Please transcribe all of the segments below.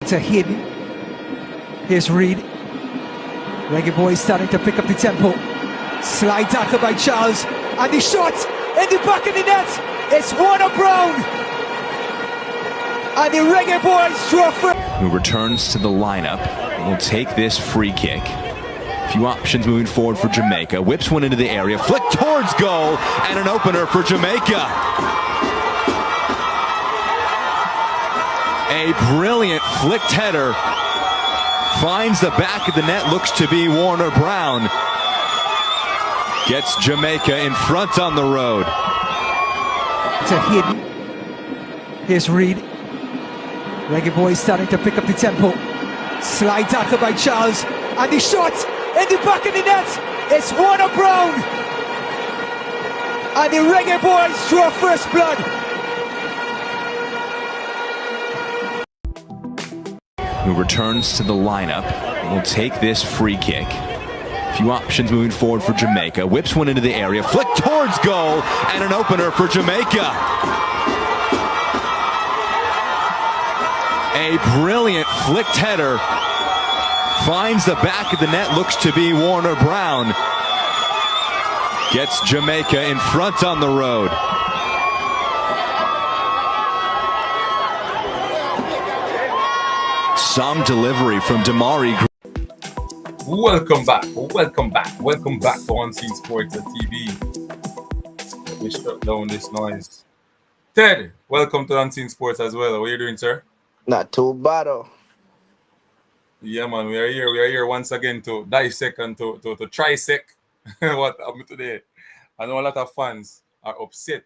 to hidden. Here's Reed. Reggae Boys starting to pick up the tempo. Slide tackle by Charles. And the shot in the back of the net. It's Warner Brown. And the Reggae Boys draw first. Who returns to the lineup and will take this free kick. A few options moving forward for Jamaica. Whips one into the area. Flick towards goal. And an opener for Jamaica. A brilliant flicked header. Finds the back of the net. Looks to be Warner Brown. Gets Jamaica in front on the road. To hidden. Here's Reed. Reggae Boys starting to pick up the tempo. Slide tackle by Charles. And the shot in the back of the net. It's Warner Brown. And the Reggae Boys draw first blood. Who returns to the lineup and will take this free kick. A few options moving forward for Jamaica. Whips one into the area. Flick towards goal. And an opener for Jamaica. A brilliant flicked header. Finds the back of the net. Looks to be Warner Brown. Gets Jamaica in front on the road. Some delivery from Damari. Welcome back to Unseen Sports TV. Let me shut down this noise. Ted, welcome to Unseen Sports as well. How are you doing, sir? Not too bad. Yeah, man, we are here once again to dissect and to trisect what happened today. I know a lot of fans are upset,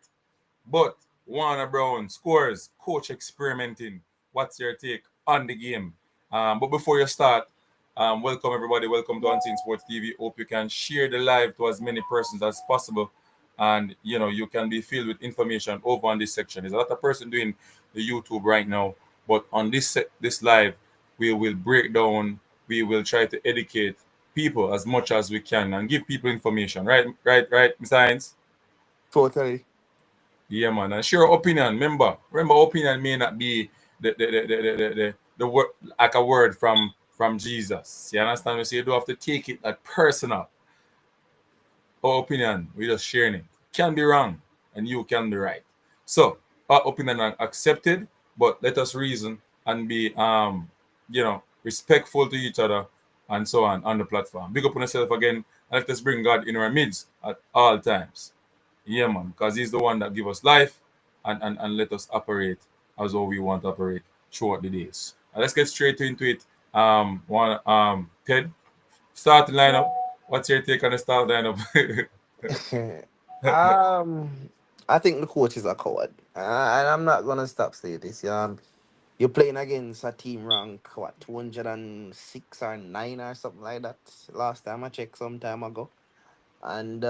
but Warner Brown scores, coach experimenting. What's your take on the game? But before you start, welcome everybody. Welcome to Unseen Sports TV. Hope you can share the live to as many persons as possible, and you can be filled with information over on this section. There's a lot of person doing the YouTube right now, but on this live, we will break down. We will try to educate people as much as we can and give people information. Right, Mr. Hines? Totally. Yeah, man. And share opinion. Remember, opinion may not be the word like a word from Jesus. You understand me? So you don't have to take it like personal. Our opinion, we're just sharing it. Can be wrong, and you can be right. So our opinion are accepted, but let us reason and be respectful to each other and so on the platform. Big up on yourself again, and let us bring God in our midst at all times. Yeah, man, because He's the one that gives us life and let us operate as how we want to operate throughout the days. Let's get straight into it. Ted, start the lineup. What's your take on the start lineup? I think the coach is a coward, and I'm not gonna stop saying this. You're playing against a team rank 206 or 9 or something like that. Last time I checked, some time ago, and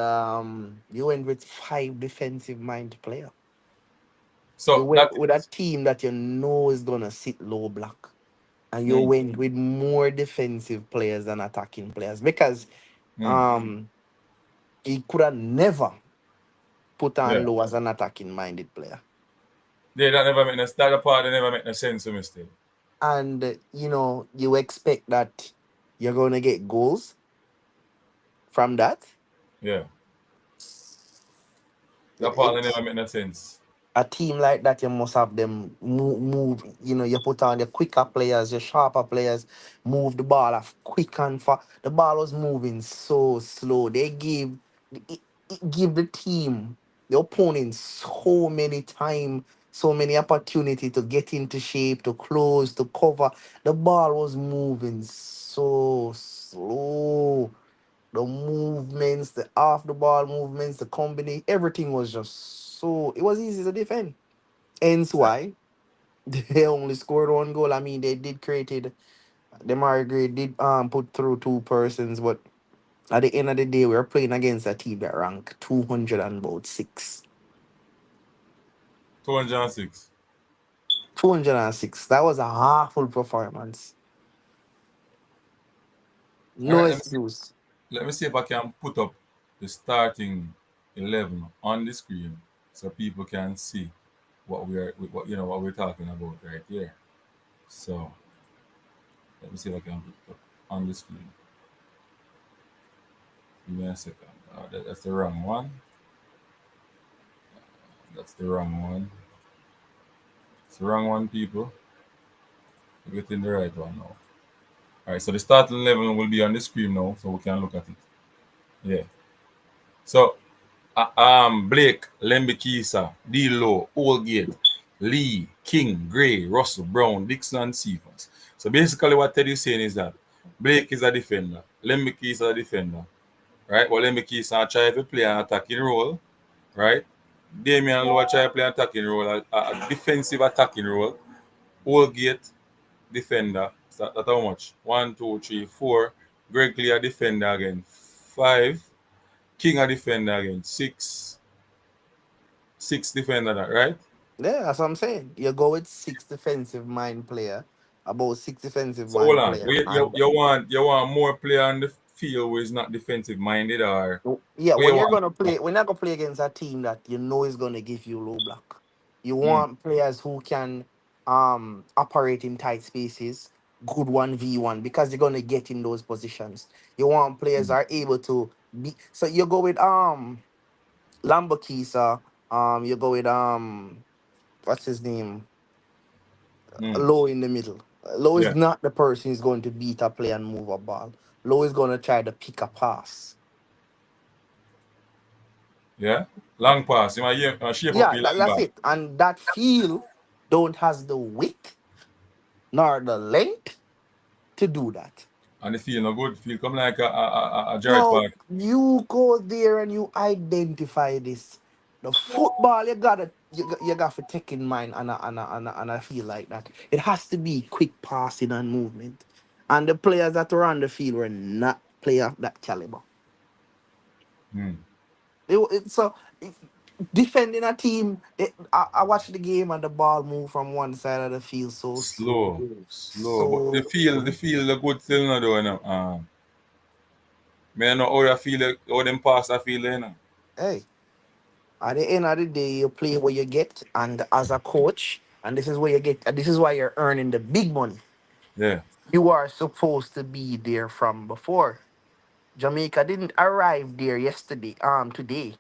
you went with 5 defensive minded players. So you went with a team that you know is gonna sit low block. And you went with more defensive players than attacking players because he could have never put on low as an attacking-minded player. Yeah, that part never make no sense to me still. And, you expect that you're going to get goals from that. Yeah. That part never make no sense. A team like that, you must have them move. You put on the quicker players, your sharper players, move the ball off quick and fast. The ball was moving so slow. They give the team, the opponent, so many time, so many opportunity to get into shape, to close, to cover. The ball was moving so slow. The movements, the off the ball movements, the combination, everything was just so, it was easy to defend. Hence why they only scored 1 goal. I mean, they did created, Damari Gray did put through 2 persons, but at the end of the day, we were playing against a team that ranked 206. 206. 206. That was a half-full performance. No excuse. Let me see if I can put up the starting 11 on the screen so people can see what we're talking about right here. So me see if I can put it up on the screen. Give me a second. That's the wrong one. That's the wrong one. It's the wrong one, people. We're getting the right one now. All right, so the starting level will be on the screen now, so we can look at it. Yeah. So, Blake, Lembikisa, D-Low, Oldgate, Lee, King, Gray, Russell, Brown, Dixon, and Stephens. So basically what Ted is saying is that Blake is a defender, Lembikisa is a defender, right? Well, Lembikisa try to play an attacking role, right? Damian Lowe try to play an attacking role, a defensive attacking role. Oldgate, defender. So that's how much? 1, 2, 3, 4. Greg Lee a defender again. 5. King a defender again. 6. 6 defender, that right? Yeah, that's what I'm saying. You go with 6 defensive player, about 6 defensive So hold on. player, You, and you want more player on the field who is not defensive minded, or yeah, what you when you're want? gonna play, we're not gonna play against a team that you know is gonna give you low block. You Hmm. want players who can operate in tight spaces, good 1v1, because you're gonna get in those positions. You want players that are able to be, so you go with Lambakisa, you go with what's his name? Hmm. Low in the middle. Low is Yeah. not the person who's going to beat a play and move a ball. Low is gonna try to pick a pass. Yeah. Long pass. You want to shape up Yeah, your long that's back. it. And that field don't has the width nor the length to do that. And the feel no good. Feel come like a Jared Now Park. you go there and you identify this. The football you got to take in mind, and I feel like that it has to be quick passing and movement. And the players that were on the field were not players of that caliber. Hmm. So defending a team, I watched the game and the ball move from one side of the field so slow, Slow. But so the feel the good still not doing it. Man, know how you feel how them pass I feel, you know. hey. At the end of the day, you play what you get, and as a coach, and this is where you get, and this is why you're earning the big money. Yeah, You are supposed to be there from before. Jamaica didn't arrive there today, and yeah,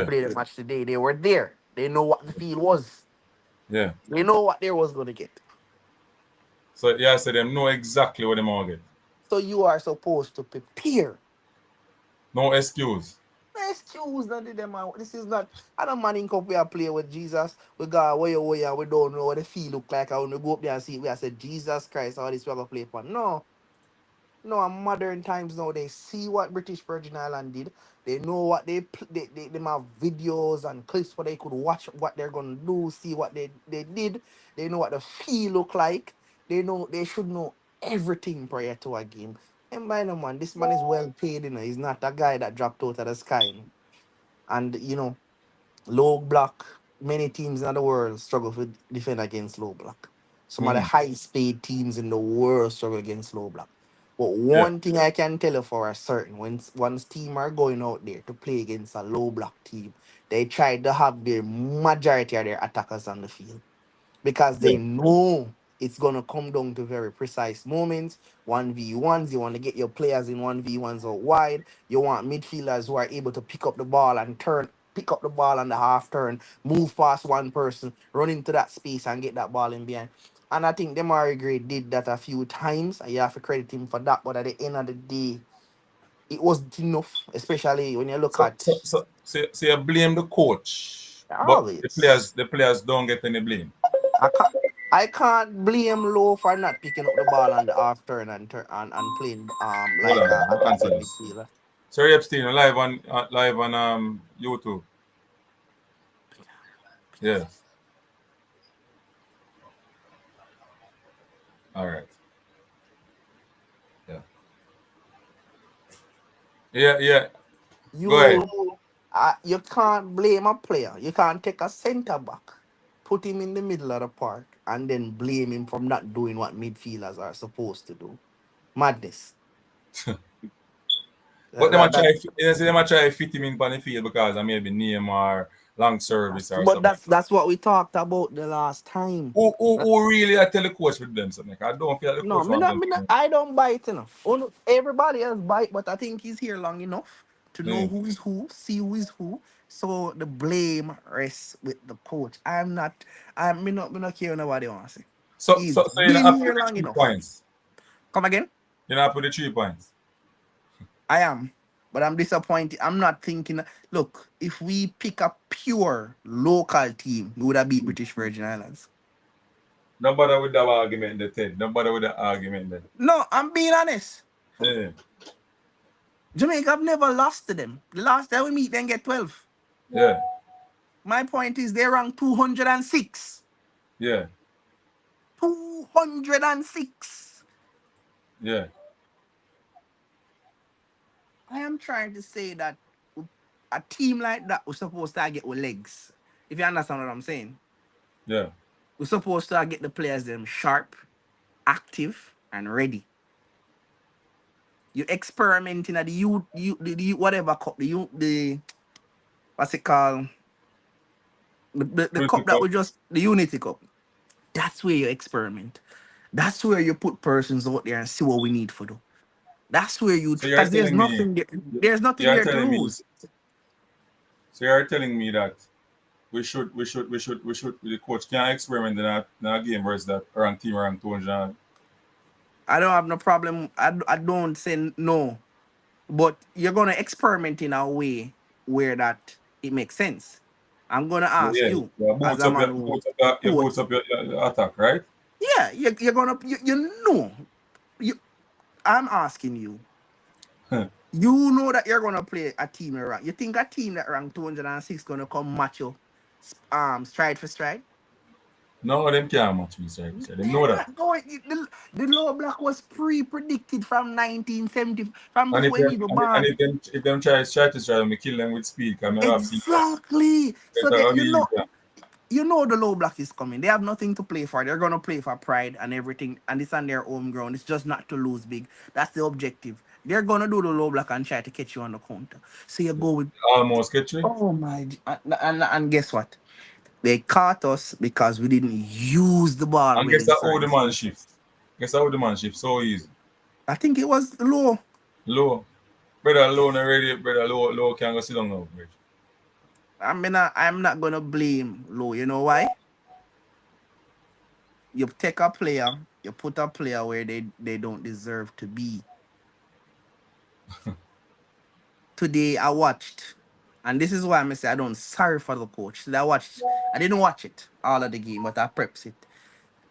play the match today. They were there. They know what the field was. yeah. They know what they was gonna get. So yeah, so them know exactly what them all get. So you are supposed to prepare. No excuse. No excuse none of them. This is not. I don't man in cup we are playing with Jesus. We got where we don't know what the field look like. I want to go up there and see. We are said Jesus Christ. All this we are gonna play for. No, no. And modern times now they see what British Virgin Island did. They know what they have videos and clips where they could watch what they're gonna do, see what they did. They know what the field look like. They should know everything prior to a game. And by the man, this man is well paid. He's not a guy that dropped out of the sky. And low block, many teams in the world struggle to defend against low block. Some of the Mm-hmm. highest paid teams in the world struggle against low block. But Yeah, one thing I can tell you for a certain, when once team are going out there to play against a low block team, they try to have their majority of their attackers on the field because yeah, they know it's gonna come down to very precise moments. 1v1s, you want to get your players in 1v1s out wide. You want midfielders who are able to pick up the ball and pick up the ball on the half turn, move past one person, run into that space and get that ball in behind. And I think Demari Gray did that a few times, and you have to credit him for that. But at the end of the day, it wasn't enough, especially when you look So, at so, so, so you blame the coach, but always. the players don't get any blame. I can't I can't blame Low for not picking up the ball on the half turn and playing Hold like on, a let me answer attacking this. midfielder. Sorry, Epstein, live on YouTube. Yes. All right. Yeah. Yeah, yeah. Go ahead. You can't blame a player. You can't take a centre back, put him in the middle of the park, and then blame him from not doing what midfielders are supposed to do. Madness. But them a That try, you see, them a try fit him in on the field because I maybe name or long service or But something. that's what we talked about the last time. Who really I tell the coach with them something? I don't feel like the No, coach want them. I don't bite, you know. Everybody else bite, but I think he's here long enough to know Yeah. who is who, see who is who. So the blame rests with the coach. Me not care what nobody wants to say. So He's so you're not been happy here with the long 3 enough. points. Come again? You're not happy with the 3 points. I am. But I'm disappointed. I'm not thinking. Look, if we pick a pure local team, we would have beat British Virgin Islands. Don't bother with that argument there, Ted. Don't bother with that argument there. No, I'm being honest. Yeah. Jamaica have never lost to them. The last time we meet them get 12. Yeah. My point is they rank 206. Yeah. 206. Yeah. I am trying to say that a team like that was supposed to get with legs. If you understand what I'm saying. Yeah. We're supposed to get the players them sharp, active, and ready. You experimenting at the whatever cup, the what's it called? The cup that we just the Unity Cup. That's where you experiment. That's where you put persons out there and see what we need for them. That's where you So you're because there's telling me nothing there. There's nothing you're there to telling me lose. so you're telling me that the coach can't experiment in a game versus that ranked team around 200. I don't have no problem. I don't say no, but you're gonna experiment in a way where that it makes sense. I'm gonna ask Yeah. you Yeah. as Boots a up man your who boots up your, your coach. boots up your attack, right? Yeah, you're gonna you know you. I'm asking you. You know that you're gonna play a team around. You think a team that ranked 206 gonna come match you, stride for stride? No, them can't match me, sir. Them know They're that. not going. The low block was pre-predicted from 1970, from And if before him them even and born. if them try me kill them with speed, because I have seen Exactly. So better that how they you know the low block is coming. They have nothing to play for. They're gonna play for pride and everything, and it's on their home ground. It's just not to lose big. That's the objective. They're gonna do the low block and try to catch you on the counter. So you go with almost catch me. oh my, and guess what? They caught us because we didn't use the ball And well guess in how the certain man shift. spaces. Guess how the man shift so easy. I think it was low. Low. Brother low already, brother low can go sit down now, bridge. I'm not gonna blame low. You know why? You take a player, you put a player where they don't deserve to be. Today I watched, and this is why I say I don't sorry for the coach. Today I didn't watch it all of the game, but I preps it.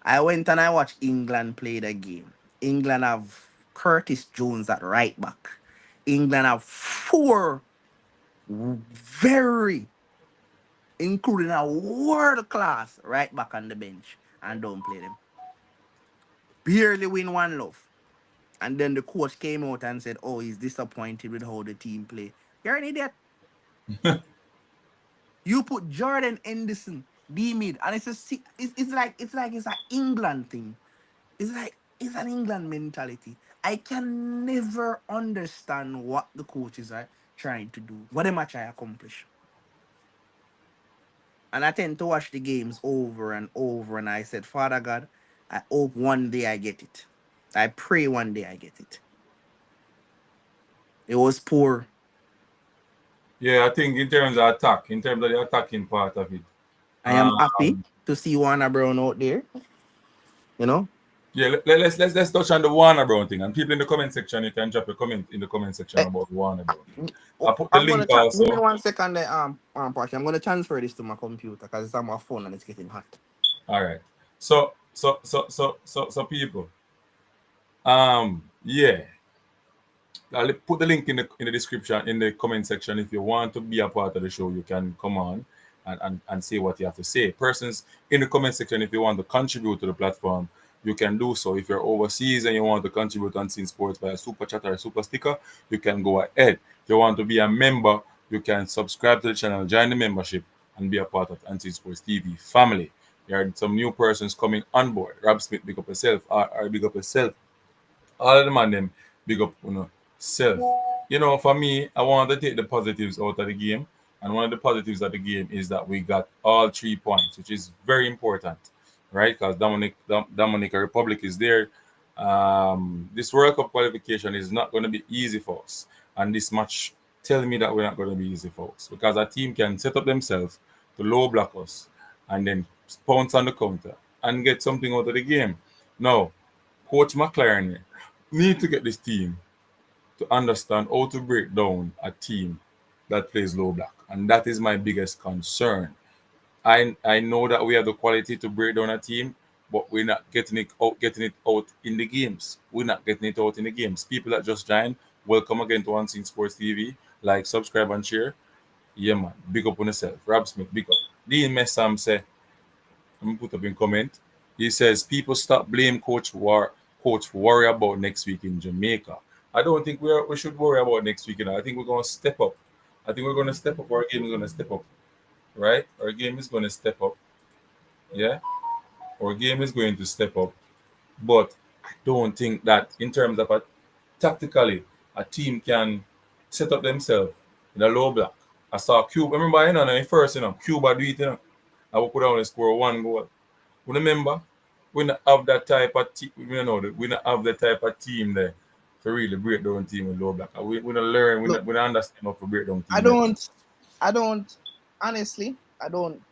I went and I watched England play the game. England have Curtis Jones at right back. England have four very, including a world class right back on the bench, and don't play them. Barely win one love. And then the coach came out and said, "Oh, he's disappointed with how the team play." You're an idiot. You put Jordan Henderson, D mid, and it's like it's an England thing. It's an England mentality. I can never understand what the coaches are trying to do, what they might try to accomplish. And I tend to watch the games over and over, and I said, Father God, I hope one day I get it. I pray one day I get it. It was poor. Yeah, I think in terms of the attacking part of it. I am happy to see Warner Brown out there. You know, Yeah, let's touch on the Warner Brown thing. And people in the comment section, you can drop a comment in the comment section about Warner Brown. I put the I'm gonna link give me also. 1 second. Party. I'm gonna transfer this to my computer because it's on my phone and it's getting hot. All right. So people. Yeah. I'll put the link in the description in the comment section. If you want to be a part of the show, you can come on and say what you have to say. Persons in the comment section, if you want to contribute to the platform, you can do so. If you're overseas and you want to contribute to Unseen Sports by a super chat or a super sticker, you can go ahead. If you want to be a member, you can subscribe to the channel, join the membership, and be a part of Unseen Sports TV family. There are some new persons coming on board. Rob Smith, big up yourself. R big up yourself. All of them and them big up self. For me, I want to take the positives out of the game. And one of the positives of the game is that we got all 3 points, which is very important, right? Because Dominica Republic is there. This World Cup qualification is not going to be easy for us. And this match tell me that we're not going to be easy for us because our team can set up themselves to low block us and then pounce on the counter and get something out of the game. Now, Coach McClaren need to get this team to understand how to break down a team that plays low block. And that is my biggest concern. I know that we have the quality to break down a team, but we're not getting it out in the games. We're not getting it out in the games. People that just joined, welcome again to Unseen Sports TV. Like, subscribe, and share. Yeah, man. Big up on yourself. Rob Smith, big up. Dean Messam say, I'm put up in comment. He says people stop blame Coach worry about next week in Jamaica. I don't think we should worry about next week. I think we're gonna step up. I think we're gonna step up. Our game is gonna step up. Right? Our game is gonna step up. Yeah? Our game is going to step up. But I don't think that in terms of tactically a team can set up themselves in a low block. I saw Cuba. Remember, first, Cuba do it, I will put down and score 1 goal. Remember, we not have that type of team. We not have that type of team there to really break down team in low block. We don't learn. We don't understand how to break down team. I don't honestly. I don't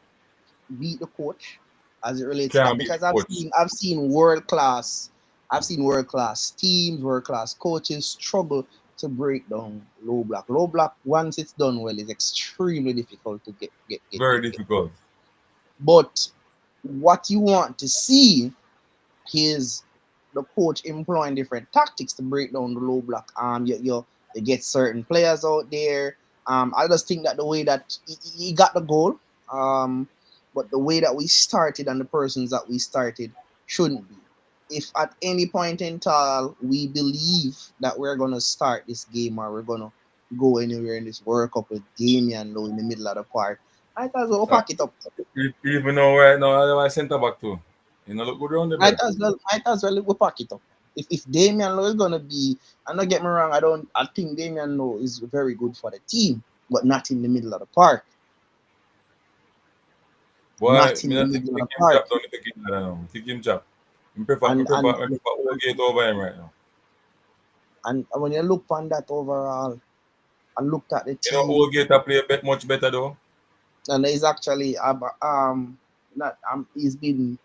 beat the coach as it relates to Can't that beat because the coach. I've seen world class. I've seen world class teams, world class coaches struggle to break down low block. Low block, once it's done well, is extremely difficult to Very get. difficult. But what you want to see is the coach employing different tactics to break down the low block. You get certain players out there. I just think that the way that he got the goal, but the way that we started and the persons that we started shouldn't be. If at any point in time we believe that we're gonna start this game or we're gonna go anywhere in this World Cup with Damian Lowe in the middle of the park, I thought we'll pack it up. Even though right now I centre back too. Look good around Might there. as well we pack it up. If Damian Lowe is gonna be, and don't get me wrong, I think Damian Lowe is very good for the team, but not in the middle of the park. Why? Not Me in the not take middle of the him park. job. Don't take him now. Take him job. I prefer And Oldgate over him right now. and when you look on that overall and looked at the team, Oldgate I play much better though. and he's actually not he's been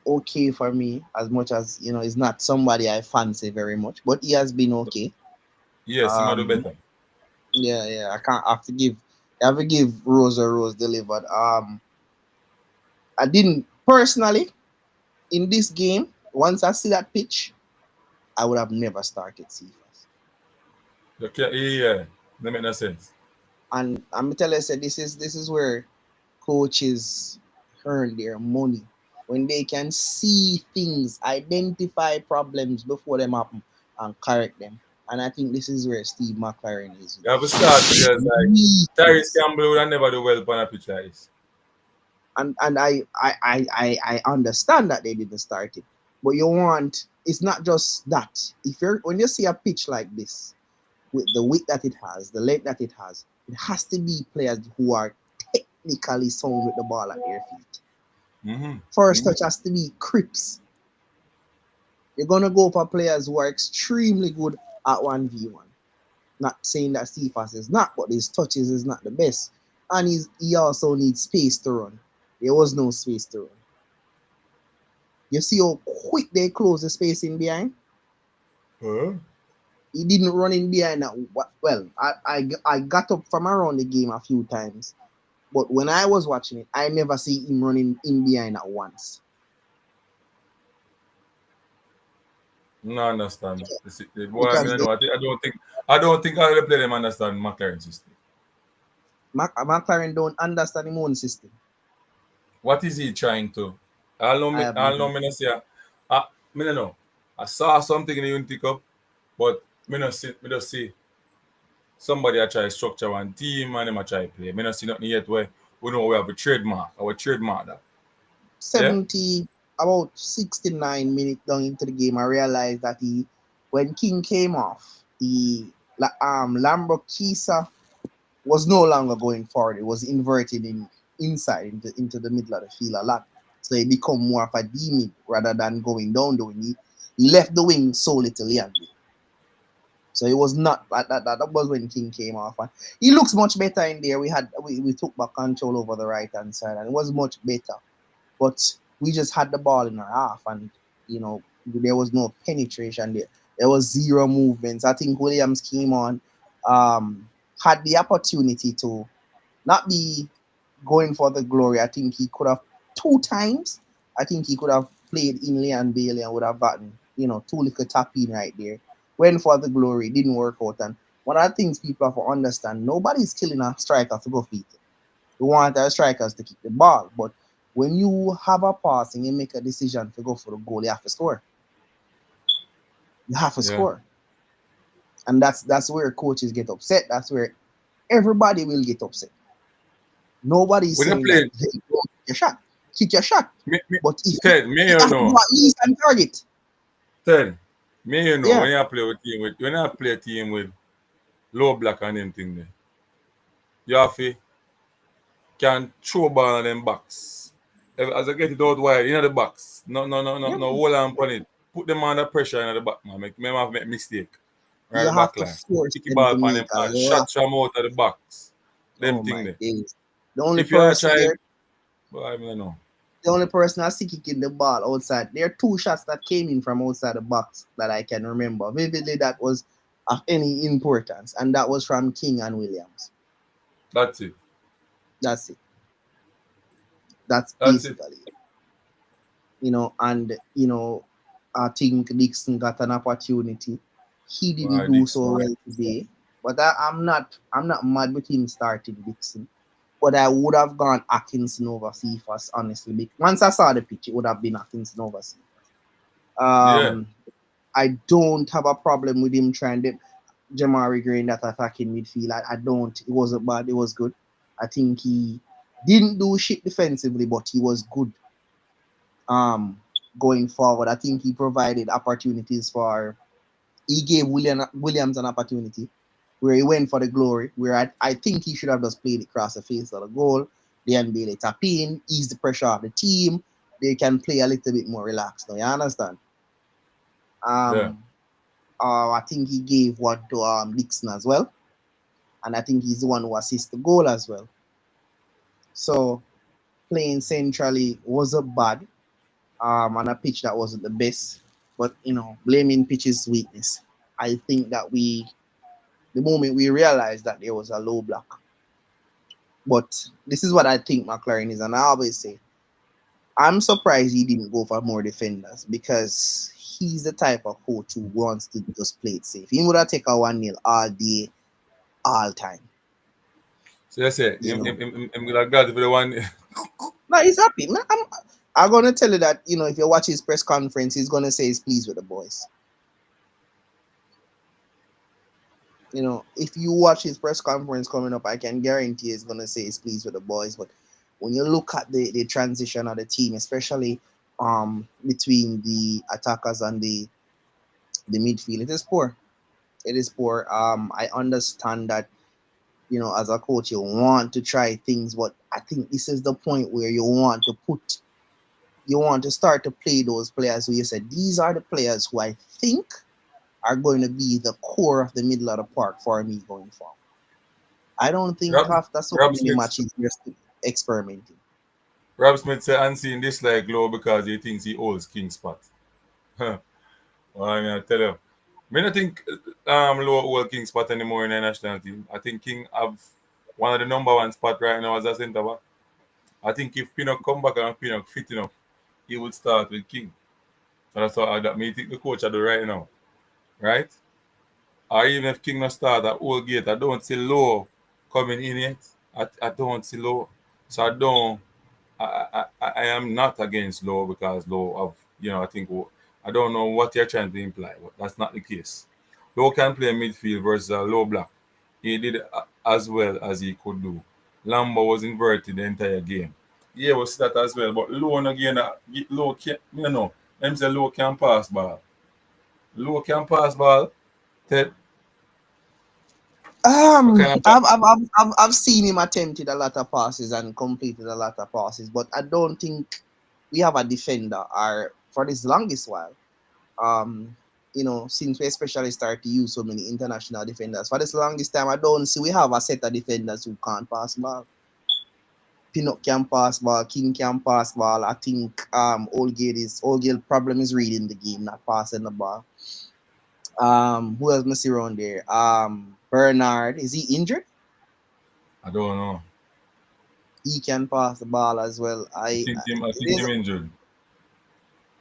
okay for me as much as he's not somebody I fancy very much, but he has been okay. Yes, he might do Um, better. yeah, I can't have to give Rose a Rose delivered. I didn't personally in this game. Once I see that pitch, I would have never started Cephas. Okay, yeah. That make no sense. And I'm tell you, this is where coaches earn their money when they can see things, identify problems before them happen, and correct them. And I think this is where Steve McClaren is. You have to start because like Tyrese Campbell would never do well on a pitch like this. And I understand that they didn't start it, but it's not just that. When you see a pitch like this with the width that it has, the length that it has to be players who are technically sound with the ball at their feet. First touch has to be crisp. You're gonna go for players who are extremely good at 1v1. Not saying that Cephas is not, but his touches is not the best. And he also needs space to run. There was no space to run. You see how quick they close the space in behind? Huh? He didn't run in behind. Well, I got up from around the game a few times. But when I was watching it, I never see him running in behind at once. No, understand. The boy, I mean, I don't think all the play them understand McLaren system. McClaren don't understand his own system. What is he trying to? I know me not see. Me no know. I saw something in the Unity Cup, but me not see somebody I try to structure one team and them I try to play. Me not see nothing yet where we know we have a trademark. Our trademark that. 70, about 69 minutes down into the game, I realized that when King came off, the Lambro Kisa was no longer going forward. It was inverted inside into the middle of the field a lot. So he become more of a D mid rather than going down the wing. He left the wing solely to Leandro. So it was not that was when King came off. And he looks much better in there. We took back control over the right hand side and it was much better. But we just had the ball in our half and there was no penetration there. There was zero movements. I think Williams came on, had the opportunity to not be going for the glory. I think he could have 2 times. I think he could have played Inley and Bailey and would have gotten, 2 little tap in right there. Went for the glory, didn't work out. And one of the things people have to understand, nobody's killing a striker to go feet. We want our strikers to keep the ball. But when you have a pass and you make a decision to go for the goal, you have to score. You have to score. And that's where coaches get upset. That's where everybody will get upset. Nobody's saying that, hey, don't kick your shot. Kick your shot. But if Ted, you have to go at least and target. Ted, when you play a team with low block and them thing there, you have to can throw ball on them box. As I get it out wide, the box. No, hold on on it. Put them under pressure in the back, man. Make mistake. Right, you have to force kick the ball on them and shot from out of the box. Them thing there. The only person there, I don't know. The only person I see kicking the ball outside. There are 2 shots that came in from outside the box that I can remember vividly. That was of any importance, and that was from King and Williams. That's it. That's basically it. I think Dixon got an opportunity. He didn't do so well today, but I'm not mad with him starting Dixon. But I would have gone Atkinson over Cephas, honestly. Once I saw the pitch, it would have been Atkinson over Cephas. I don't have a problem with him trying to Jamari Green that attacking midfield. I don't. It wasn't bad. It was good. I think he didn't do shit defensively, but he was good. Going forward, I think he provided opportunities he gave Williams an opportunity where he went for the glory, where I think he should have just played across the face of the goal. Then Bailey tap in, ease the pressure of the team. They can play a little bit more relaxed now. You understand? I think he gave one to Dixon as well. And I think he's the one who assists the goal as well. So playing centrally wasn't bad. On a pitch that wasn't the best. But, blaming pitch's weakness. I think that the moment we realized that there was a low block. But this is what I think McClaren is, and I always say, I'm surprised he didn't go for more defenders because he's the type of coach who wants to just play it safe. He would have taken a 1-0 all day, all time. So that's it. I'm gonna go for the one. No, he's happy. I'm gonna tell you that, if you watch his press conference, he's gonna say he's pleased with the boys. If you watch his press conference coming up, I can guarantee he's going to say he's pleased with the boys. But when you look at the transition of the team, especially between the attackers and the midfield, it is poor. It is poor. I understand that, as a coach, you want to try things, but I think this is the point where you want to start to play those players who you said, these are the players who I think are going to be the core of the middle of the park for me going forward. I don't think after so many matches we're still experimenting. Rob Smith said unseen dislike Low because he thinks he holds King spot. Well, I'm gonna tell you. I don't think Low hold King spot anymore in the national team. I think King have one of the number 1 spot right now as a centre back. I think if Pinnock come back and Pinnock fit enough, he would start with King. And that's what I think the coach I do right now. Right? Or even if King not start at Old Gate, I don't see Low coming in yet. I don't see Low. So I am not against Low because Low of, I think, I don't know what you're trying to imply, but that's not the case. Low can play midfield versus a low block. He did as well as he could do. Lambo was inverted the entire game. Yeah, was that as well, but Low again, Low can't, them say Low can pass ball. Low can pass ball. Ted. What kind of pass? I've seen him attempted a lot of passes and completed a lot of passes, but I don't think we have a defender or for this longest while. Since we especially start to use so many international defenders, for this longest time, I don't see we have a set of defenders who can't pass ball. Pinnock can pass ball, King can pass ball. I think Oldgate problem is reading the game, not passing the ball. Who else must see around there? Bernard, is he injured? I don't know. He can pass the ball as well. I think him injured.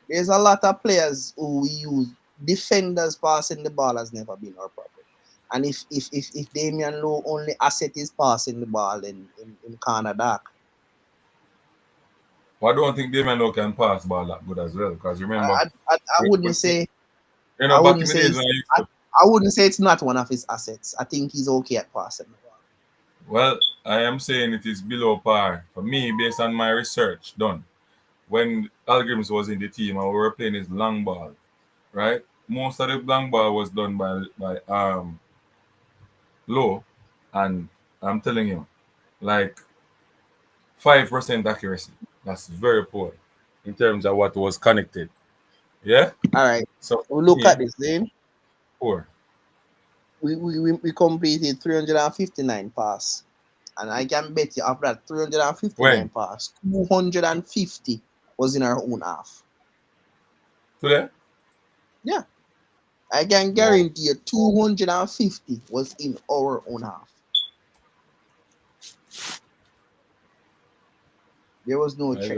There's a lot of players who we use. Defenders passing the ball has never been our problem. And if Damian Lowe only asset is passing the ball in corner dark. But I don't think Damien Lowe can pass ball that good as well. Because remember, I wouldn't say back in the days when I used to. I wouldn't say it's not one of his assets. I think he's okay at passing the ball. Well, I am saying it is below par for me based on my research done. When Algrims was in the team and we were playing his long ball, right? Most of the long ball was done by Low, and I'm telling you, like 5% accuracy. That's very poor in terms of what was connected. Yeah. All right. So We look at this then. poor. We completed 359 pass. And I can bet you after that 359 pass, 250 was in our own half. Today? Yeah. I can guarantee you 250 was in our own half. There was no check.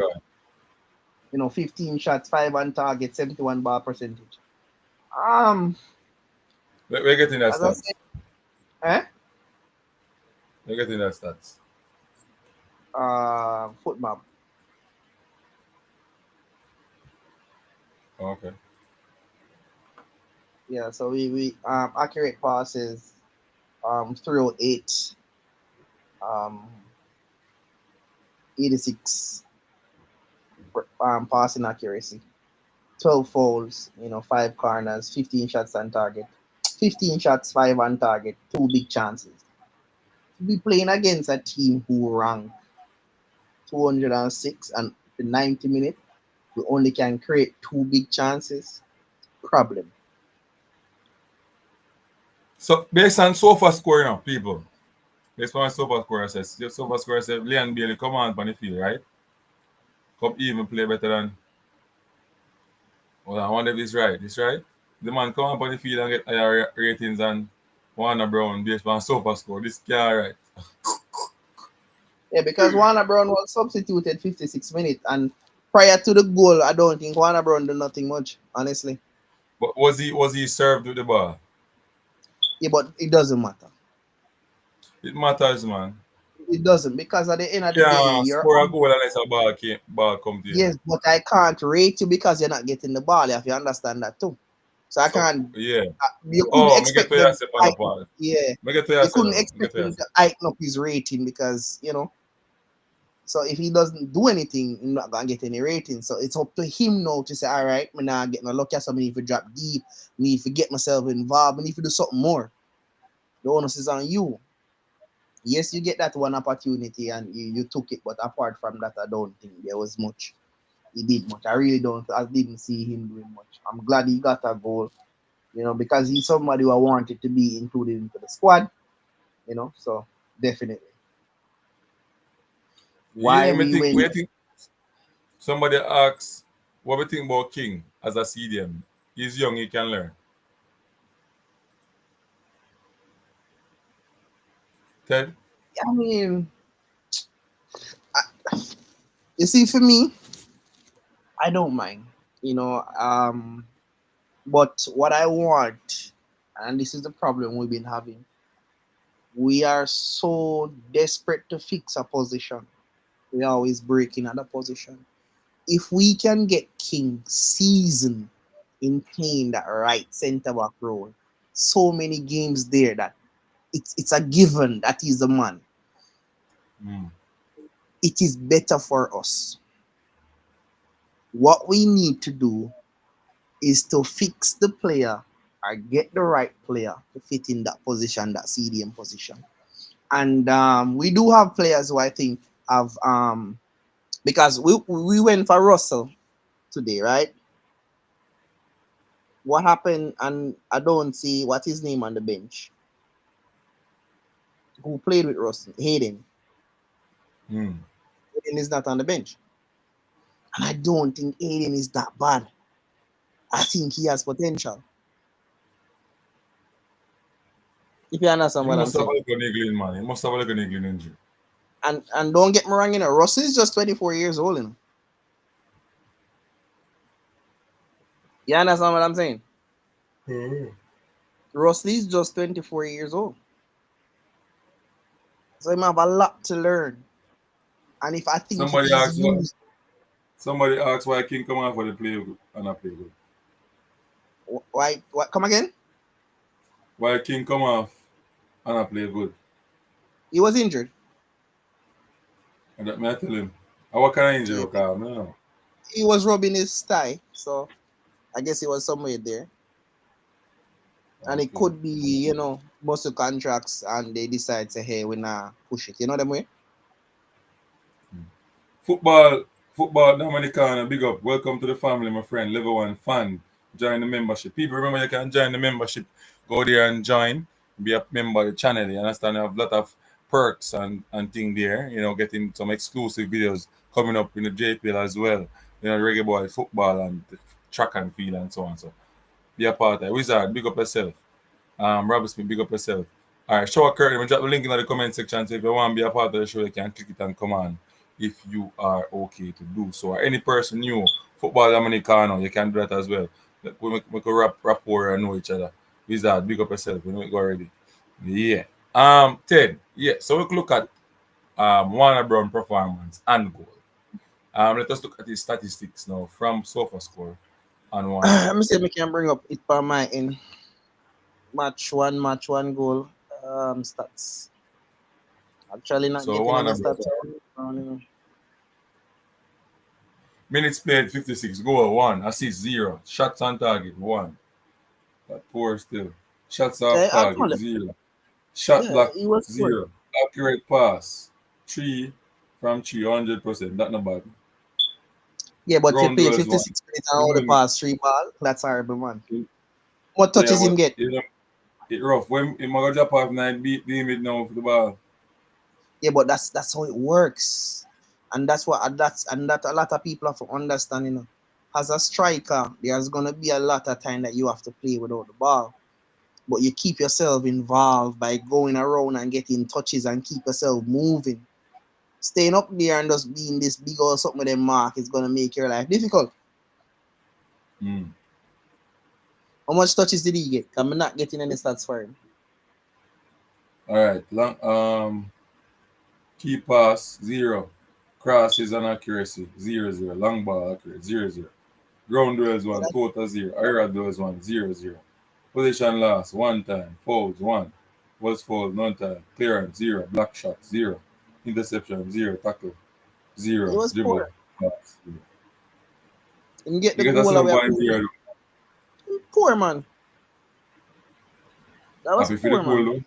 15 shots, 5 on target, 71 ball percentage. We're getting that stats. We're getting that stats. Foot map. Okay. Yeah, so we accurate passes 308 86 passing accuracy, 12 fouls, 5 corners, 15 shots on target, 15 shots, 5 on target, 2 big chances. We playing against a team who rank 206 and the 90 minutes, we only can create 2 big chances. Problem. So based on sofa score now, people. Based on sofa score says, your sofa score says Leon Bailey come on the field, right? Come even play better than. Well, I wonder if it's right. It's right. The man come on the field and get higher ratings than Warner Brown based on sofa score. This guy right. Yeah, because Warner Brown was substituted 56 minutes, and prior to the goal, I don't think Warner Brown did nothing much, honestly. But was he served with the ball? Yeah, but it doesn't matter. It matters, man. It doesn't, because at the end of the day, you're score a goal unless a ball come to you. Yes, but I can't rate you because you're not getting the ball. If you understand that too, so I can't. Yeah. You couldn't expect them. Yeah. You couldn't expect him to heighten up his rating because So if he doesn't do anything, he's not gonna get any rating. So it's up to him now to say, all right, I'm not getting a look at somebody. Need to drop deep. Need to get myself involved. I need to do something more. The onus is on you. Yes, you get that one opportunity and you took it, but apart from that, I don't think there was much. He did much. I didn't see him doing much. I'm glad he got a goal, because he's somebody who I wanted to be included into the squad, so definitely. Think somebody asks, what we think about King as a CDM? He's young, he can learn. Ted? I mean, you see, for me, I don't mind, but what I want, and this is the problem we've been having, we are so desperate to fix a position. We're always breaking at the position. If we can get King seasoned in playing that right centre back role, so many games there that it's a given that he's the man. It is better for us. What we need to do is to fix the player or get the right player to fit in that position, that CDM position. And we do have players who I think have because we went for Russell today, right? What happened? And I don't see what his name on the bench. Who played with Russell? Hayden. Hmm. Hayden is not on the bench, and I don't think Hayden is that bad. I think he has potential. If you understand He what I'm must have saying. like a niggling, man. He must have like a niggling injury. And don't get me wrong, Russell is just 24 years old, You understand what I'm saying? Russell is just 24 years old. So he have a lot to learn. And if I think Somebody he's asked what. used, Somebody asked why King come out for the play good and not play good. why? What? Come again? Why King come off and not play good? He was injured. And that may I tell him. And what kind of injury? Yeah, Okay, I don't know. he was rubbing his thigh, so I guess he was somewhere there. And it Okay. could be, muscle contracts, and they decide to, hey, we not push it. You know them way? Football Dominicana, big up. Welcome to the family, my friend. Level 1 fan. Join the membership. People, remember you can join the membership. Go there and join. Be a member of the channel. You understand? I have a lot of perks and thing there. Getting some exclusive videos coming up in the JPL as well. Reggae boy, football and track and field and so on. So be a part of it. Wizard, big up yourself. Robert Smith, big up yourself. All right, show a curtain. We drop the link in the comment section. So if you want to be a part of the show, you can click it and come on if you are okay to do so. Or any person new, football Dominicano, you can do that as well. We can rapport and know each other. Wizard, big up yourself. We know it already. Yeah. Ted. Yeah. So we can look at Warner Brown performance and goal. Let us look at his statistics now from SofaScore on Warner Let Brown. me see if I can bring up it by my in match one goal stats. Actually, not So getting any Warner Brown. stats. Minutes played 56, goal 1, assist 0, shots on target 1. But poor still. Shots off target Actually, 0. Shot yeah, block he was good. 0. Accurate pass 3 from 300%. That not bad. Yeah, but if you Ground play duels 1. 56 minutes and You know only him, pass 3 ball, that's horrible, man. him- What yeah, touches him but get? it rough. When him go drop off 9 beat the mid now for the ball. Yeah, but that's how it works, and that's what that a lot of people have to understand. As a striker, there's gonna be a lot of time that you have to play without the ball, but you keep yourself involved by going around and getting touches and keep yourself moving. Staying up there and just being this big or something with them mark is gonna make your life difficult. Mm. How much touches did he get? I'm not getting any stats for him. Alright. Key pass 0. Crosses and accuracy 0-0. Long ball accuracy 0-0. Ground duels Yeah, 1, total 0. Aerial duels 1, 0-0. Position loss 1 time. Fouls 1. Was fouled none time. Clearance 0. Block shot 0. Interception 0. Tackle he 0. was Dribble poor. pass 0. He get You the get a goal away. 7.0. Poor man. That was Happy for the poor goal man.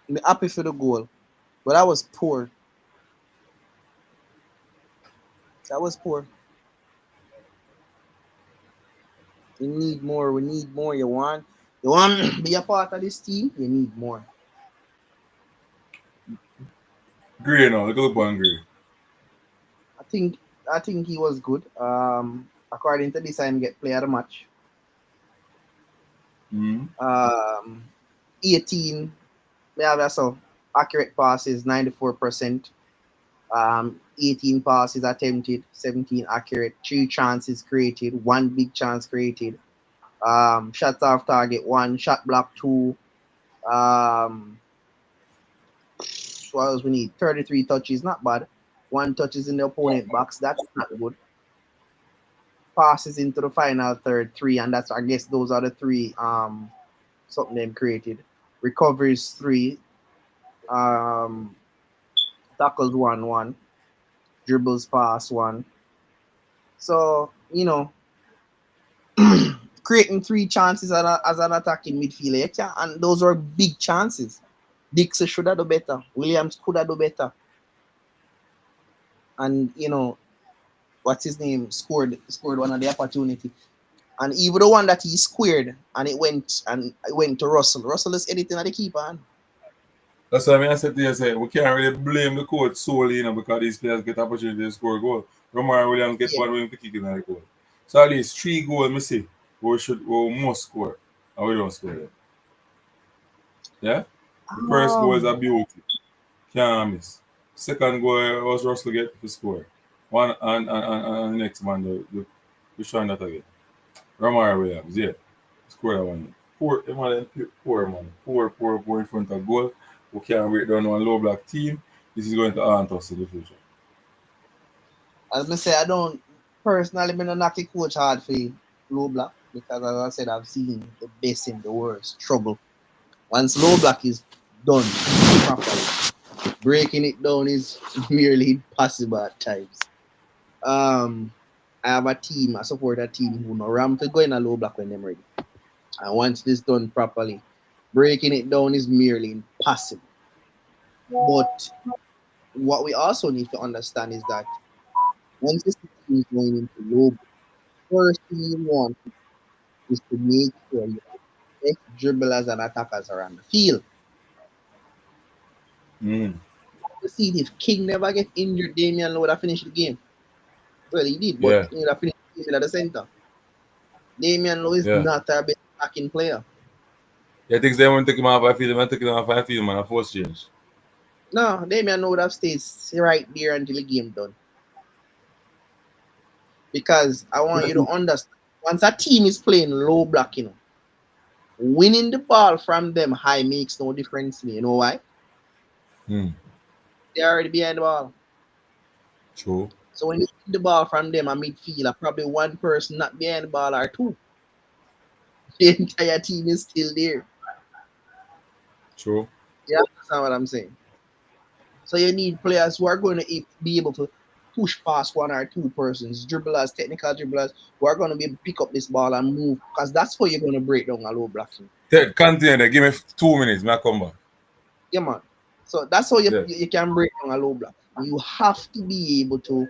though. I'm happy for the goal, but that was poor. That was poor. We need more. We need more. You want to be a part of this team? You need more. Grey now. Look at the one grey. I think I think he was good. According to this, I'm get player of the match. Mm. 18. Yeah, so accurate passes 94%. 18 passes attempted, 17 accurate, 3 chances created, 1 big chance created. Shots off target 1, shot block 2. Um, what else we need? 33 touches, not bad. 1 touches in the opponent box, that's not good. Passes into the final third, 3, and that's I guess those are the 3 something them created. Recoveries 3, um, tackles 1, dribbles pass 1. So creating 3 chances as an attacking midfielder, and those were big chances. Dixon should have done better. Williams could have done better. And what's his name scored one of the opportunity. And even the one that he squared and it went to Russell. Russell is editing at the keeper. That's why I said to you, say, we can't really blame the coach solely, because these players get opportunity to score a goal. Romar Williams get one win to kick in the goal. So at least 3 goals, me see, we must score. And we don't score it. Yeah? The first goal is a beauty. Can't miss. Second goal was Russell get to score. One and the next man, the shine that again. Romar Williams, yeah. Score that one. Poor man. Poor in front of goal. We can't break down one low block team. This is going to haunt us in the future. As I say, I don't personally been a knocky coach hard for low block because, as I said, I've seen the best in the world struggle. Once low block is done properly, breaking it down is merely impossible at times. I have I support a team who know ram to go in a low block when they're ready. And once this done properly, breaking it down is merely impossible. But what we also need to understand is that once this team is going into low block, first thing you want is to make sure your best dribblers and attackers are on the field. Mm. To see if King never get injured, Damian would have finished the game. Well, he did, but Yeah. he would have finished the game at the center. Damian Lowe is Yeah. not our best attacking player. Yeah, I think they want to take him off. I feel them take him off. I feel man, a force change. No, Damian Lowe would have stayed right there until the game done. Because I want you to understand, once a team is playing low block, winning the ball from them high makes no difference to me. You know why? Mm. They're already behind the ball. True. So when you win the ball from them, a midfielder, probably one person not behind the ball or two. The entire team is still there. True. You understand what I'm saying? So you need players who are going to be able to push past 1 or 2 persons, dribblers, technical dribblers, who are going to be able to pick up this ball and move, because that's how you're going to break down a low blocking. Continue there. Give me 2 minutes. May I come back? Yeah, man. So that's how Yeah. you can break down a low block. You have to be able to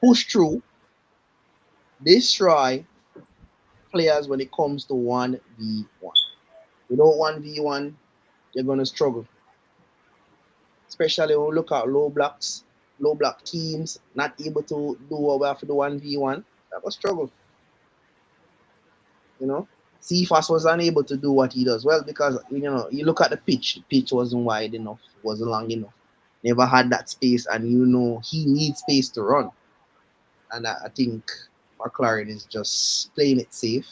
push through, destroy players when it comes to 1v1. Without 1v1, you're going to struggle. Especially when we look at low block teams, not able to do what we have to do 1v1, that was struggle. CFAS was unable to do what he does. Well, because you look at the pitch wasn't wide enough, wasn't long enough. Never had that space, and he needs space to run. And I think McClaren is just playing it safe.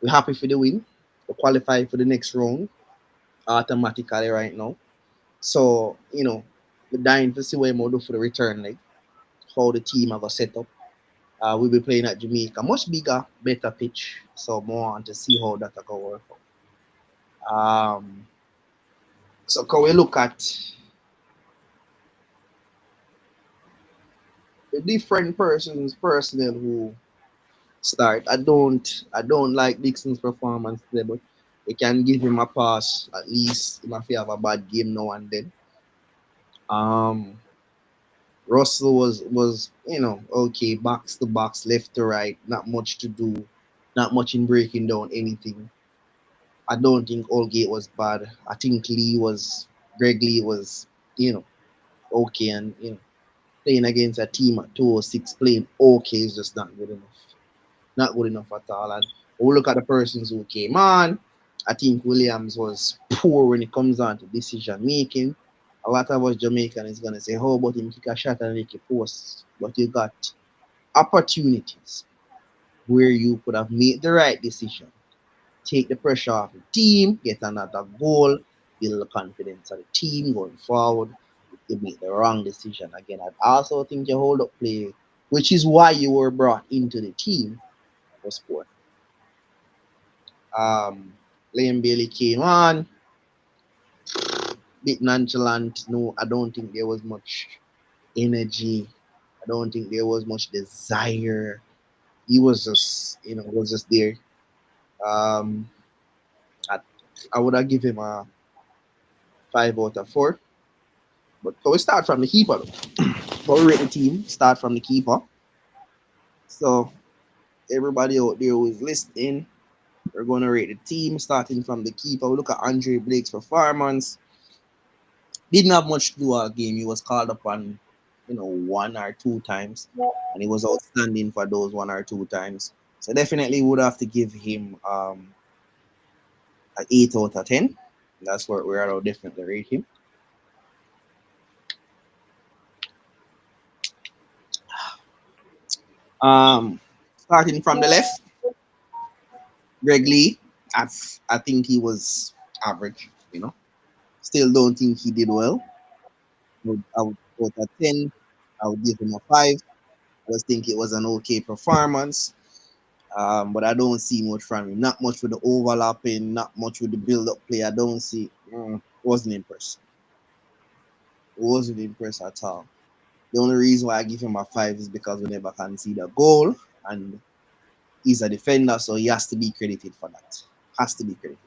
We're happy for the win. We qualify for the next round automatically right now. So, we're dying to see what we'll do for the return leg, how the team have a set up. We'll be playing at Jamaica, much bigger, better pitch. So more on to see how that will work out. So can we look at the different personnel who start? I don't like Dixon's performance today, but we can give him a pass at least if he have a bad game now and then. Russell was okay, box to box, left to right, not much to do, not much in breaking down anything. I don't think Allgate was bad. I think Greg Lee was, okay, and playing against a team at 206, playing okay is just not good enough. Not good enough at all. And when we look at the persons who came on, I think Williams was poor when it comes down to decision making. A lot of us Jamaican is gonna say, "How about him kick a shot and make a post?" But you got opportunities where you could have made the right decision, take the pressure off the team, get another goal, build the confidence of the team going forward. You make the wrong decision again. I also think your hold up play, which is why you were brought into the team, was poor. Liam Bailey came on, bit nonchalant. No, I don't think there was much energy. I don't think there was much desire. He was just, was just there. Um, I would have give him a 5 out of 4. But so we start from the keeper. But we rate the team. Start from the keeper. So everybody out there who is listening, we're going to rate the team starting from the keeper. We look at Andre Blake's performance. Didn't have much to do our game. He was called upon, 1 or 2 times, and he was outstanding for those 1 or 2 times. So definitely would have to give him an 8 out of 10. That's where I'll definitely rate him. Starting from the left, Greg Lee. I think he was average. Still don't think he did well. I would put a 10. I would give him a 5. I just think it was an okay performance. But I don't see much from him. Not much with the overlapping, not much with the build-up play. I don't see. Wasn't impressed. Wasn't impressed at all. The only reason why I give him a 5 is because we never concede a goal, and he's a defender, so he has to be credited for that. Has to be credited.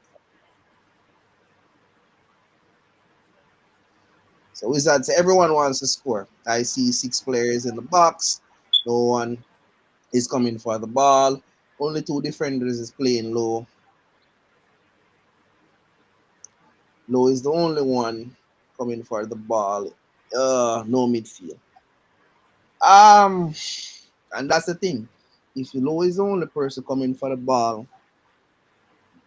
So Wizards, everyone wants to score. I see 6 players in the box. No one is coming for the ball. Only 2 defenders is playing low. Low is the only one coming for the ball. No midfield. And that's the thing. If Low is the only person coming for the ball,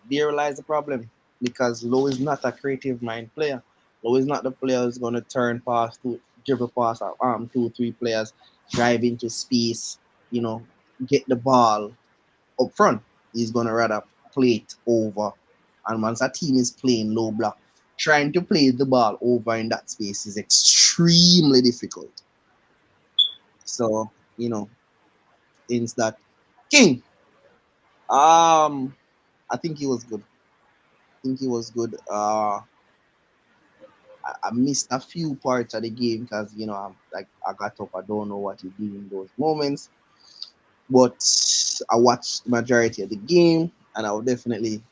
there lies the problem. Because Low is not a creative mind player. Low is not the player who's gonna turn past dribble past 2, 3 players, drive into space, get the ball up front. He's gonna rather play it over. And once a team is playing low block, trying to play the ball over in that space is extremely difficult. So, it's that King. I think he was good. I think he was good. I missed a few parts of the game because I got up. I don't know what he did in those moments, but I watched the majority of the game, and I would definitely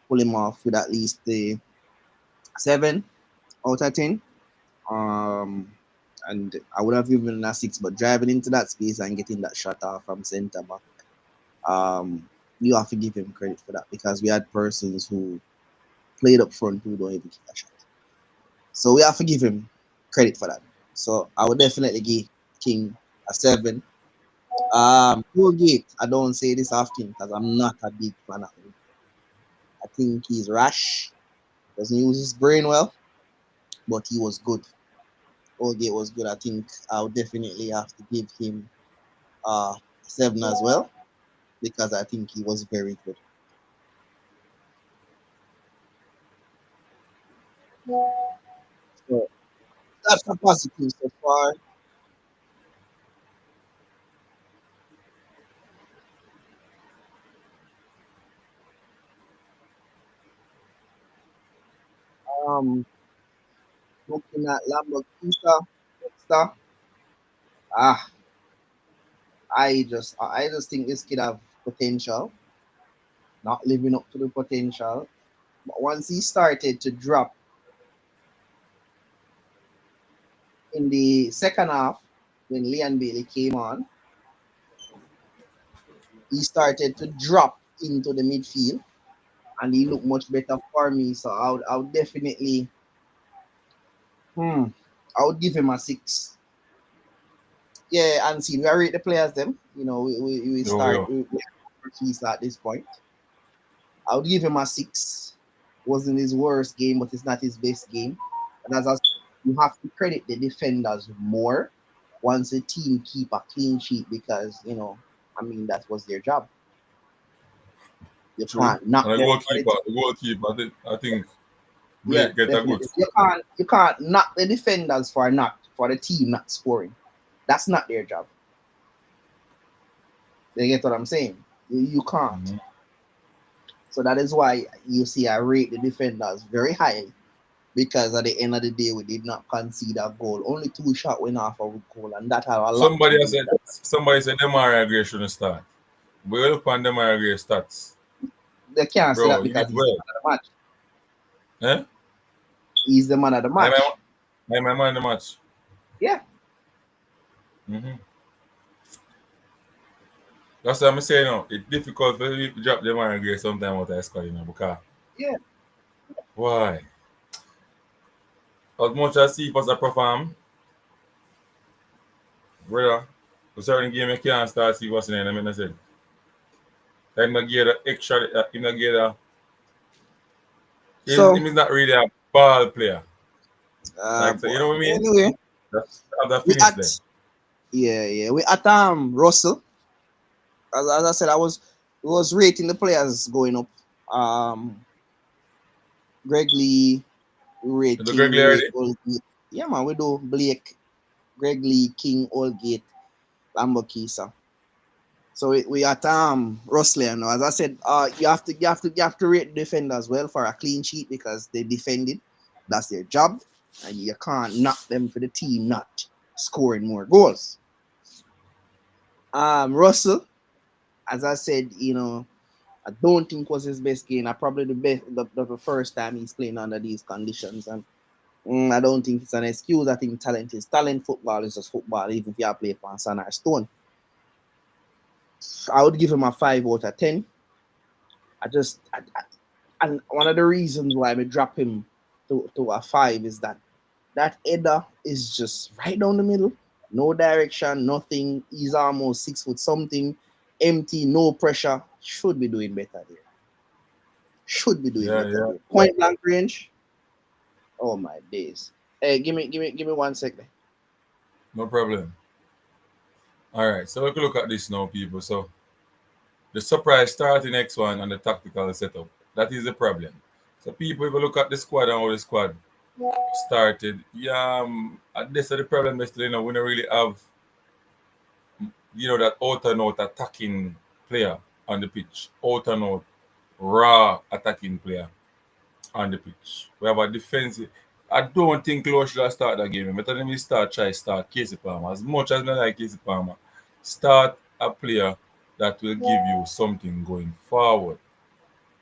pull him off with at least the 7 out of 10. Um, and I would have given a 6, but driving into that space and getting that shot off from center back, you have to give him credit for that because we had persons who played up front who don't even kick a shot. So we have to give him credit for that. So I would definitely give King a 7. Gate, I don't say this often because I'm not a big fan of him. I think he's rash, doesn't use his brain well, but he was good. Gate was good. I think I would definitely have to give him a 7 as well because I think he was very good. So that's a positive so far. Um, Looking at Lamborghini, ah, I just think this kid have potential, not living up to the potential. But once he started to drop in the second half, when Leon Bailey came on, he started to drop into the midfield, and he looked much better for me. So I would definitely, I would give him a 6. Yeah, and see, we rate the players them. We Yo, start yo. we start at this point. I would give him a 6. Wasn't his worst game, but it's not his best game. And as I said, you have to credit the defenders more once the team keep a clean sheet because that was their job. You True. can't knock And them for it. the goalkeeper, I think Yeah, Blake get a good definitely. You score. can't knock the defenders for the team not scoring. That's not their job. You get what I'm saying? You can't. Mhm. So that is why you see I rate the defenders very highly because at the end of the day we did not concede a goal. Only 2 shots went off our goal, and that had a lot to do with that. Somebody said Demarai Gray shouldn't start. We look on Demarai Gray stats. They can't say that Bro, he because did he's the well. man of the match. Eh? He's the man of the I'm match. my man in the match. Yeah. Mm-hmm. That's what I'm saying now. It's difficult for you to drop them and grade sometimes out of squad, because Yeah. why? As much as see us perform, brother, for certain game you can't start see what's in there, I mean I said. Then I get the extra in the get a So he's not really a ball player. Like so, you boy. know what I mean? Anyway, Have that we finish at there. we at Russell. As I said, I was rating the players going up. Greg Lee, we rate The King, Gregory we rate already? Oldgate. Yeah, man, we do Blake, Greg Lee, King, Oldgate, Lambo Kisa. So we at Rustler now. As I said, you have to rate the defender as well for a clean sheet because they defended. That's their job, and you can't knock them for the team not scoring more goals. Russell, as I said, I don't think was his best game. Probably the first time he's playing under these conditions, and I don't think it's an excuse. I think talent is talent. Football is just football, even if you play on sand or stone. I would give him a 5 out of 10. And one of the reasons why I drop him to a 5 is that header is just right down the middle, no direction, nothing. He's almost 6 foot something, empty, no pressure. Should be doing better there. Should be doing Yeah, better yeah. there. Point blank range. Oh my days. Hey, give me 1 second. No problem. Alright, so we can look at this now, people. So the surprise starting next one and the tactical setup. That is the problem. So people, if you look at the squad and how the squad started, yeah, this is the problem is, we don't really have, that out and out attacking player on the pitch. Out and out raw attacking player on the pitch. We have a defensive. I don't think Lowe should have started that game. Better than me start Casey Palmer. As much as I like Casey Palmer, start a player that will give you something going forward.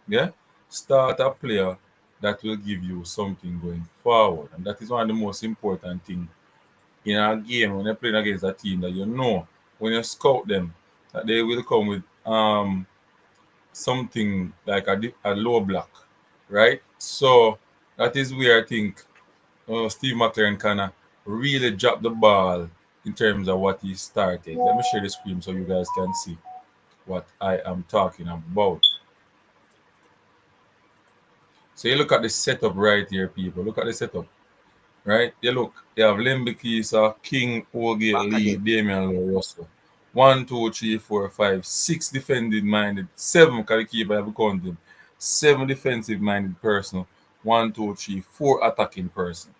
Yeah? Start a player that will give you something going forward. And that is one of the most important things in a game when you're playing against a team that when you scout them that they will come with something like a low block, right? So that is where I think Steve McClaren kind of really dropped the ball in terms of what he started. Let me share the screen so you guys can see what I am talking about. So you look at the setup right here, people. Look at the setup, right? You have Lembikisa, King, Oge, Back Lee, again. Damian Lowe, Russell. 1, 2, 3, 4, 5, 6 defended minded, 7 can the keeper have counted, 7 defensive minded person, 1, 2, 3, 4 attacking person.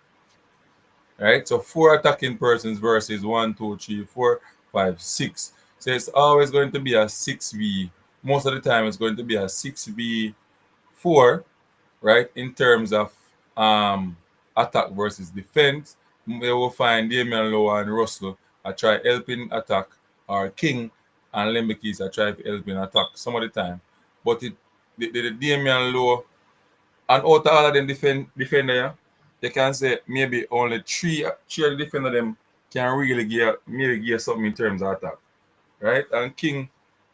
Right? So 4 attacking persons versus 1, 2, 3, 4, 5, 6. So it's always going to be a 6v. Most of the time it's going to be a 6v4, right? In terms of attack versus defense. We will find Damian Lowe and Russell I try helping attack, or King and Lembikis I try helping attack some of the time. But the Damian Lowe and out of all of them defender, yeah, you can say maybe only three of the defender them can really give something in terms of attack. Right? And King,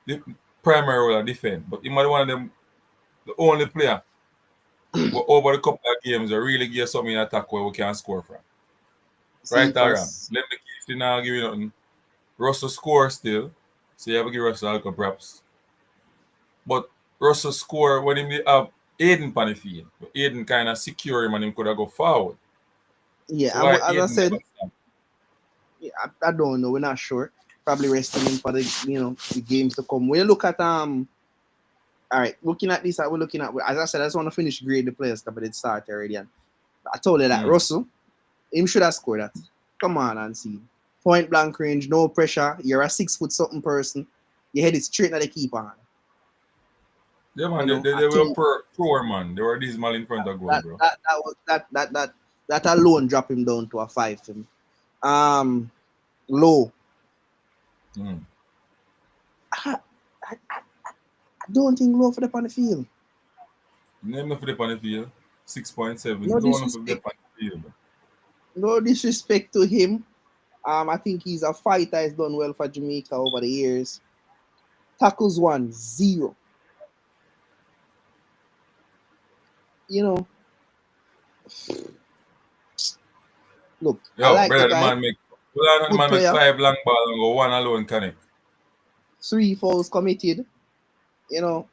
the primary role of defend. But he might one of them the only player who over the couple of games will really give something in attack where we can score from. See, Right or wrong? because Lembikis now give you nothing. Russell score still. So you have to give Russell a couple props. But Russell score when he have Aiden on the field. But Aiden kind of secure him and him could have go forward. yeah, So why as I Aiden said, never stand? yeah, I don't know. We're not sure. Probably resting him for the games to come. When you look at all right, looking at this, we're looking at, as I said, I just want to finish grade the players because it started already. And I told you that Mm. Russell, him should have scored that. Come on and see. Point blank range, no pressure. You're a 6 foot something person. Your head is straight at the keeper. Yeah, man, You know, I they were think poor, man. They were dismal in front of goal, that bro. that that was that alone drop him down to a 5 for me. Low. Mm. I don't think low for the on the field. Name the flip on the field. 6.7. No Don't know if flip disrespect, on the field. no disrespect to him. I think he's a fighter. He's done well for Jamaica over the years. Tackles 1-0. You know, look, I Yo, like the brother, the guy. man make well, the Good man make player. 5 long ball and go one alone connect. 3 fouls committed. You know,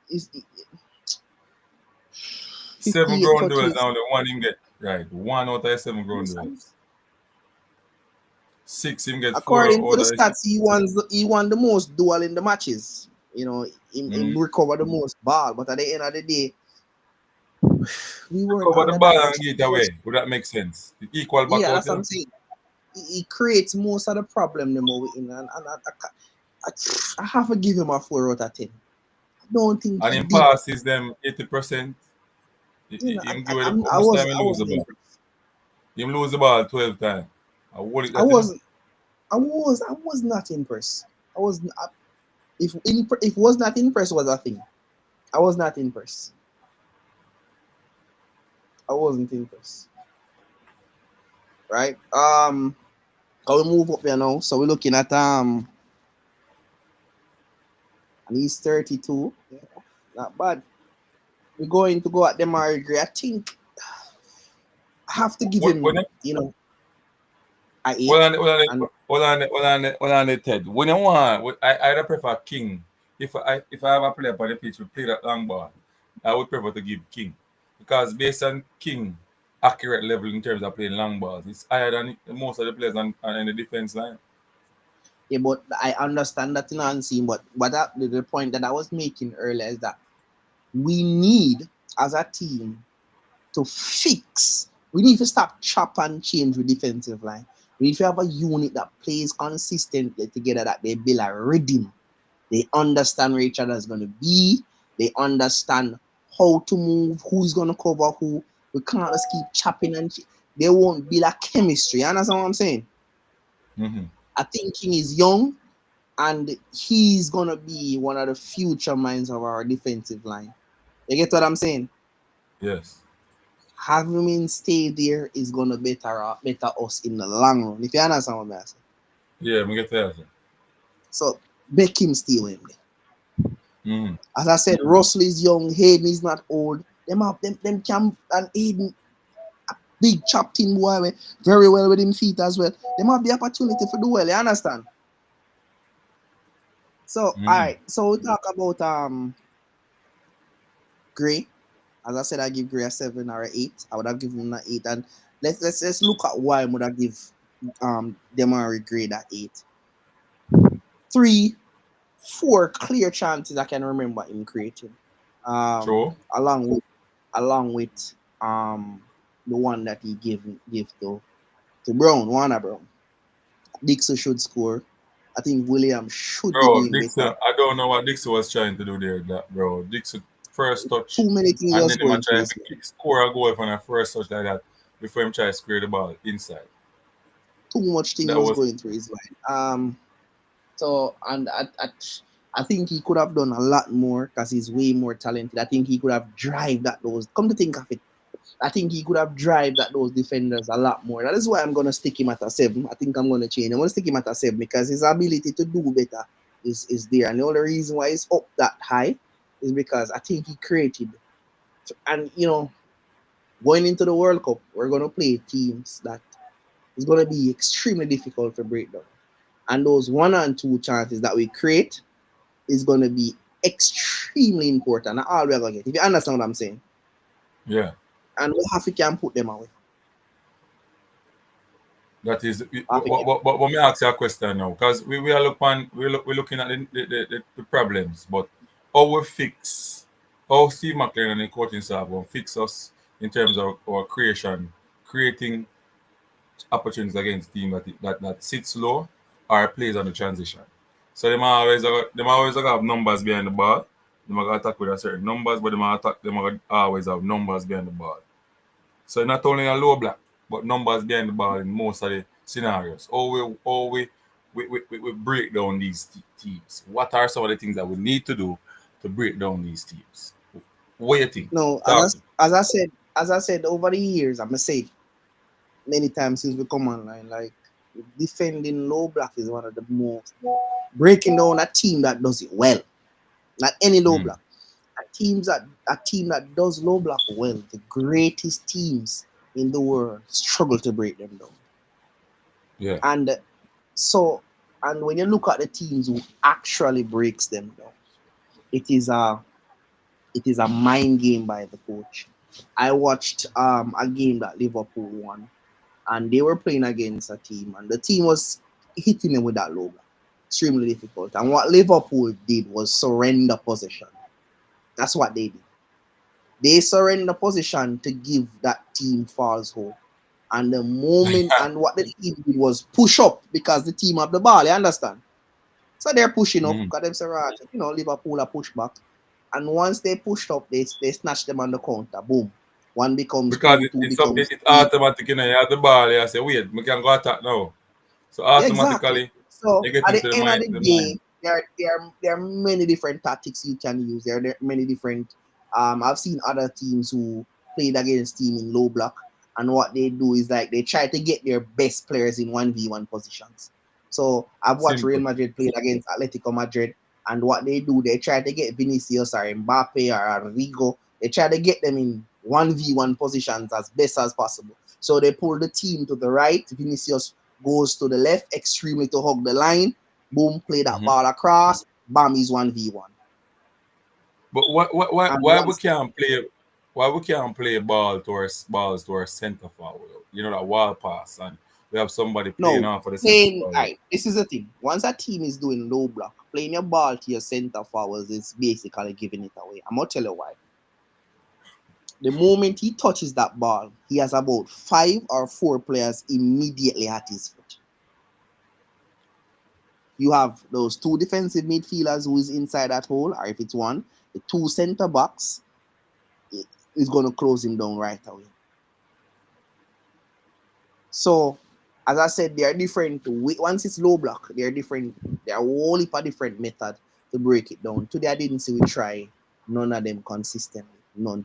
he's 7 58 ground duels touches. now, the one him get. Right. 1 out of 7 ground duels. 6 him get 4 According to out the of 6. stats, he won the most duel in the matches. You know, he recovered the most ball. But at the end of the day, we weren't Cover the under ball that much and get pressure. away. Would that make sense? The equal back Yeah, out, that's you what I'm know? saying. He creates most of the problem the more we in, and I have to give him a 4 out of 10. I don't think And he in did. passes them 80%. You know, Him give away the I most time was he I lose the wasn't ball. impressed. Him lose the ball 12 times. I hold it I that, you know? wasn't. I was not impressed. I was. If was not impressed was a thing. I was not impressed. I wasn't impressed. Right. I will move up here now. So we're looking at and he's 32. Yeah, not bad. We're going to go at Demari Gray. I think I have to give When, him, you know, a Well, 8. on, well, on, And well, on, well, on, well, on the Ted. When you want, I prefer King. If I have a player on the pitch who play that long ball, I would prefer to give King because based on King accurate level in terms of playing long balls, it's higher than most of the players on the defense line. yeah, but I understand that in unseen. But the point that I was making earlier is that we need as a team to fix. We need to stop chop and change with defensive line. We need to have a unit that plays consistently together, that they build a rhythm. They understand where each other is going to be. They understand how to move, who's going to cover who. We can't just keep chopping and they won't build a chemistry. You understand what I'm saying? Mm-hmm. I think he is young and he's going to be one of the future minds of our defensive line. You get what I'm saying? Yes. Having him stay there is gonna better us in the long run. If you understand what I'm saying. Yeah, we get that. So make him stay with him. Mm-hmm. As I said, Russell is young, Hayden is not old. Them Cam and Hayden, big chopped in boy, very well with him feet as well. Them have the opportunity for do well, you understand? So Mm-hmm. alright, so we talk about Gray. As I said, I give Gray a 7 or a 8. I would have given him an 8. And let's look at why I would have give Demari Gray that 8. 3, 4 clear chances I can remember him creating. Um, True. along with along with the one that he gave to Brown, Warner Brown. Dixon should score. I think William should be Bro, doing Dixon, better. I don't know what Dixon was trying to do there, that bro. Dixon first touch, Too many things and just then him a going through try his to head. score a goal from a first touch like that before him try to square the ball inside. Too much thing That was was going through his mind. So and I think he could have done a lot more because he's way more talented. I think he could have drive that those. Come to think of it, I think he could have drive at those defenders a lot more. That is why I'm gonna stick him at a 7. I think I'm gonna change. I'm gonna stick him at a 7 because his ability to do better is there. And the only reason why he's up that high is because I think he created. And going into the World Cup, we're gonna play teams that is gonna be extremely difficult to break down. And those 1 and 2 chances that we create is gonna be extremely important. That's all we're gonna get. If you understand what I'm saying. yeah. And we have to can put them away. That is, Half we can. but let me ask you a question now, because we are we're looking at the problems, but how we fix, how Steve McClaren and the coaching staff will fix us in terms of our creating opportunities against team that sits low or plays on the transition. So them always have numbers behind the ball. Them are gonna attack with a certain numbers, but them are always have numbers behind the ball. So not only a low block, but numbers behind the ball in most of the scenarios. We break down these teams. What are some of the things that we need to do to break down these teams? Waiting. No, Talk to me. as I said over the years, I'm gonna say many times since we come online, like defending low block is one of the most breaking down a team that does it well. Not any low block. A team that does low block well, the greatest teams in the world struggle to break them down. Yeah. And so, and when you look at the teams who actually breaks them down, it is a mind game by the coach. I watched a game that Liverpool won, and they were playing against a team, and the team was hitting them with that low block, extremely difficult. And what Liverpool did was surrender possession. That's what they did. They surrender position to give that team false hope. And the moment, and what the team did was push up because the team have the ball, you understand? So they're pushing up because them say, right, Liverpool are push back. And once they pushed up, they snatch them on the counter. Boom. One becomes Because two, two it's becomes it's three. automatic, you know, you have the ball, you say, wait, we can go attack now. So Yeah, exactly. automatically So you get at the into the end of mind the the mind. day, there are many different tactics you can use. There are many different. I've seen other teams who played against team in low block, and what they do is like they try to get their best players in 1v1 positions. So I've watched Real Simple. Madrid play against Atletico Madrid, and what they do, they try to get Vinicius or Mbappe or Rodrigo. They try to get them in 1v1 positions as best as possible. So they pull the team to the right. Vinicius goes to the left extremely to hug the line. Boom, play that ball across. Bam, is 1v1. But And why we once can't play balls to our center forward? You know, that wall pass, and we have somebody playing no off for the center playing, forward. right, this is the thing. Once a team is doing low block, playing your ball to your center forwards is basically giving it away. I'm gonna tell you why. The moment he touches that ball, he has about 5 or 4 players immediately at his foot. You have those 2 defensive midfielders who is inside that hole, or if it's one, the 2 center backs is going to close him down right away. So, as I said, they are different. Once it's low block, they are different. There are a whole heap of different method to break it down. Today, I didn't see we try none of them consistently. None.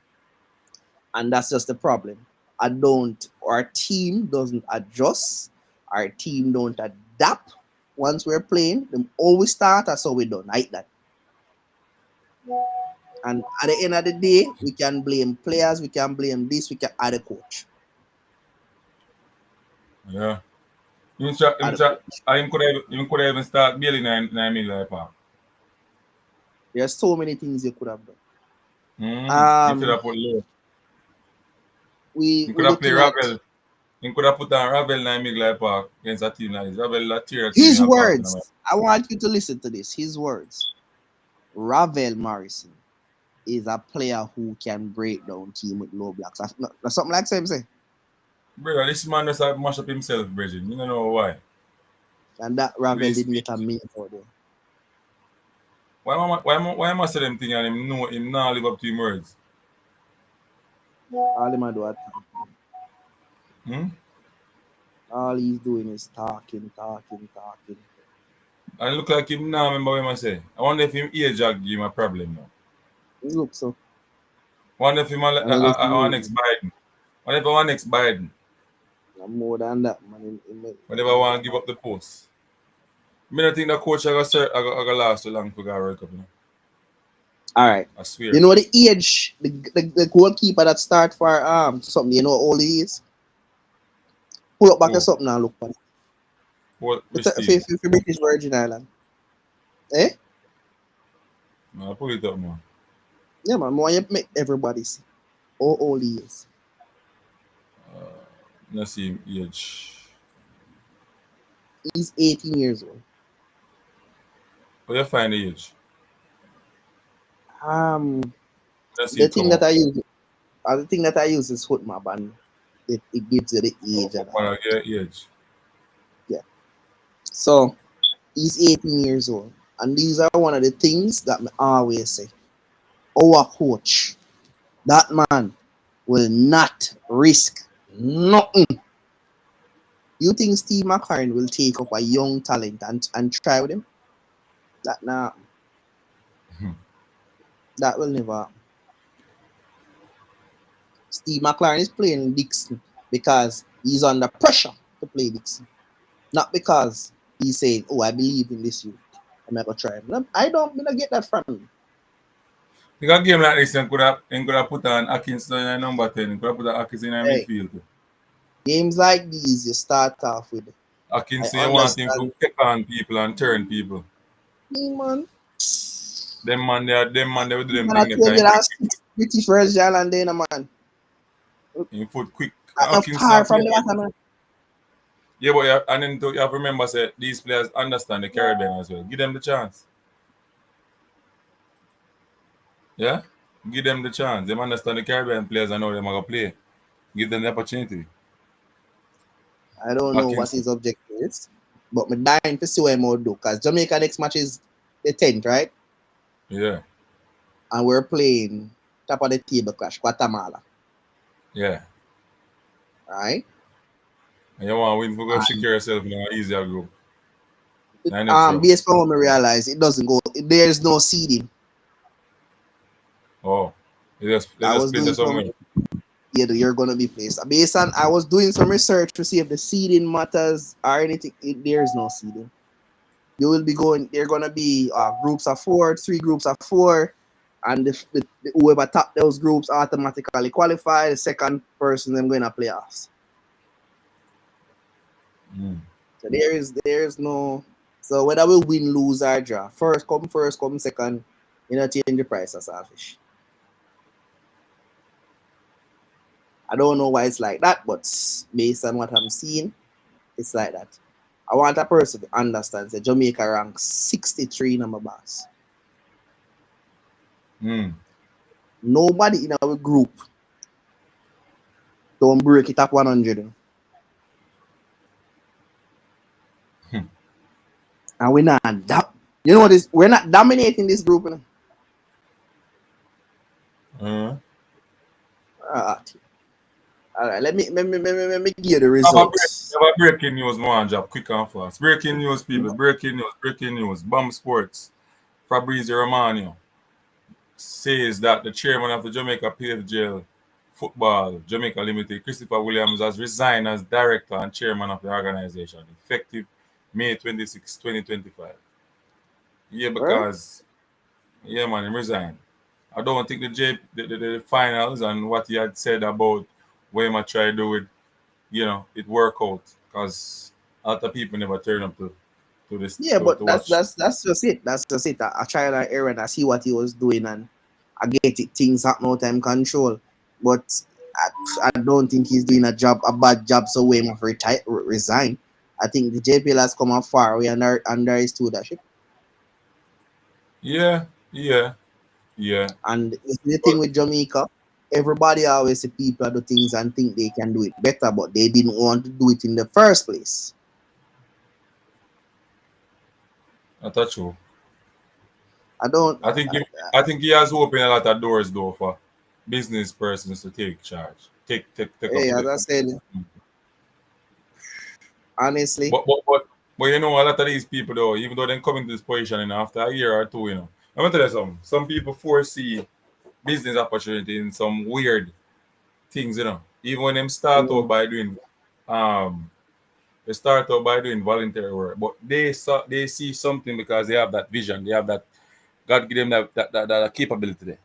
And that's just the problem. Our team doesn't adjust. Our team don't adapt. Once we're playing, them always start, that's how we done, like that. And at the end of the day, we can blame players, we can blame this, we can add a coach. Yeah. Add a coach. You could even start building in middle of the park. There's so many things you could have done. You could Um, have put low. we You we're could have played looking at Ravel. You could have put on Ravel in middle of the park against a team like this. Ravel a tear team his apart in the words. I want you to listen to this. His words. Ravel Morrison is a player who can break down team with low blocks. Something like Sam say. brother, this man just have mash up himself, Bridget. You don't know why. And that Ravel Please didn't speak. get a minute out there. Why am I say them thing and him know him not live up to him words? All him a do at Hmm? all he's doing is talking. And it look like him now remember what I say. I wonder if him age give him a problem now. He looks so. I wonder if him And I guess a next Biden. What if I want next Biden? more than that, man. Whenever I want to give up the post. I don't think the coach I got last too long for the World Cup, you know. All right. I swear. You know the age, the goalkeeper that start for something. You know how old he is. Pull up back to Who? something and look for it. What which It's team? for British Virgin Island. Eh? No, pull it up, man. Yeah, man. I want you to make everybody see how old he is. Let's see him age. He's 18 years old. Where you find the age? Um, Let's see the it come thing that up. I use, the thing that I use is Footmap, and it gives you the age and all. What your age? Yeah. So he's 18 years old, and these are one of the things that I always say. Our coach, that man, will not risk nothing. You think Steve McClaren will take up a young talent and try with him? That will never happen. Steve McClaren is playing Dixon because he's under pressure to play Dixon, not because he's saying, "Oh, I believe in this youth. I'm gonna try him." I don't gonna get that from him. Because a game like this, you could have put on Atkinson in number 10. You could have put Atkinson in Hey, midfield. games like these, you start off with. I Atkinson, you want him to understand, pick on people and turn people. me, man. Them man, they will do them Man, I thing. They tell you can that British version and then, man. in foot quick. Not far Atkinson from play. the bottom, man. Yeah, but and then you have to remember, say, these players understand the Caribbean as well. Give them the chance. Yeah? Give them the chance. They understand the Caribbean players and know them are going to play. Give them the opportunity. I don't know what Atkinson. his objective is, but I'm dying to see what he'll do because Jamaica next match is the 10th, right? Yeah. And we're playing top of the table clash, Guatemala, Yeah. right? And you want to win for go secure yourself in an easier group. Next round. Based on what I realize, it doesn't go. There's no seeding. Oh. They I just was place it doing some. somewhere. Yeah, you're gonna be placed based on. I was doing some research to see if the seeding matters or anything. There's no seeding. You will be going. They're gonna be groups of 4, 3 groups of 4, and whoever top those groups automatically qualify. The second person them going to playoffs. Mm. So there's no. So whether we win, lose, or draw, first come second, you know, change the price of selfish. I don't know why it's like that, but based on what I'm seeing, it's like that. I want a person to understand that Jamaica ranks 63 in my boss. Mm. Nobody in our group don't break it up 100. And we're not you know what is we're not dominating this group. You know? All right, let me give you the results. Have a breaking news, man, job quick and fast. Breaking news, people. Breaking news. Bomb Sports. Fabrizio Romano says that the chairman of the Jamaica PFJ Football Jamaica Limited, Christopher Williams, has resigned as director and chairman of the organization, effective May 26, 2025. Yeah, Well, because, yeah, man, he resigned. I don't think the finals and what he had said about what he might try to do with, it work out because a lot of people never turn up to this yeah, to but watch. that's just it. That's just it. I tried and error and I see what he was doing and I get it. Things have no time control, but I don't think he's doing a bad job. So we must resign. I think the JPL has come up far way under his tutorship. Yeah, yeah, yeah. And it's the thing But with Jamaica. Everybody always see people do things and think they can do it better, but they didn't want to do it in the first place. that's true. I don't. I think he has opened a lot of doors though for business persons to take charge, take up Hey, as the. I said, honestly, But a lot of these people though, even though they come into this position and after a year or two, I'm gonna tell you something. Some people foresee business opportunity in some weird things, Even when them start out by doing they start out by doing voluntary work, but they see something because they have that vision, they have that God give them that capability there.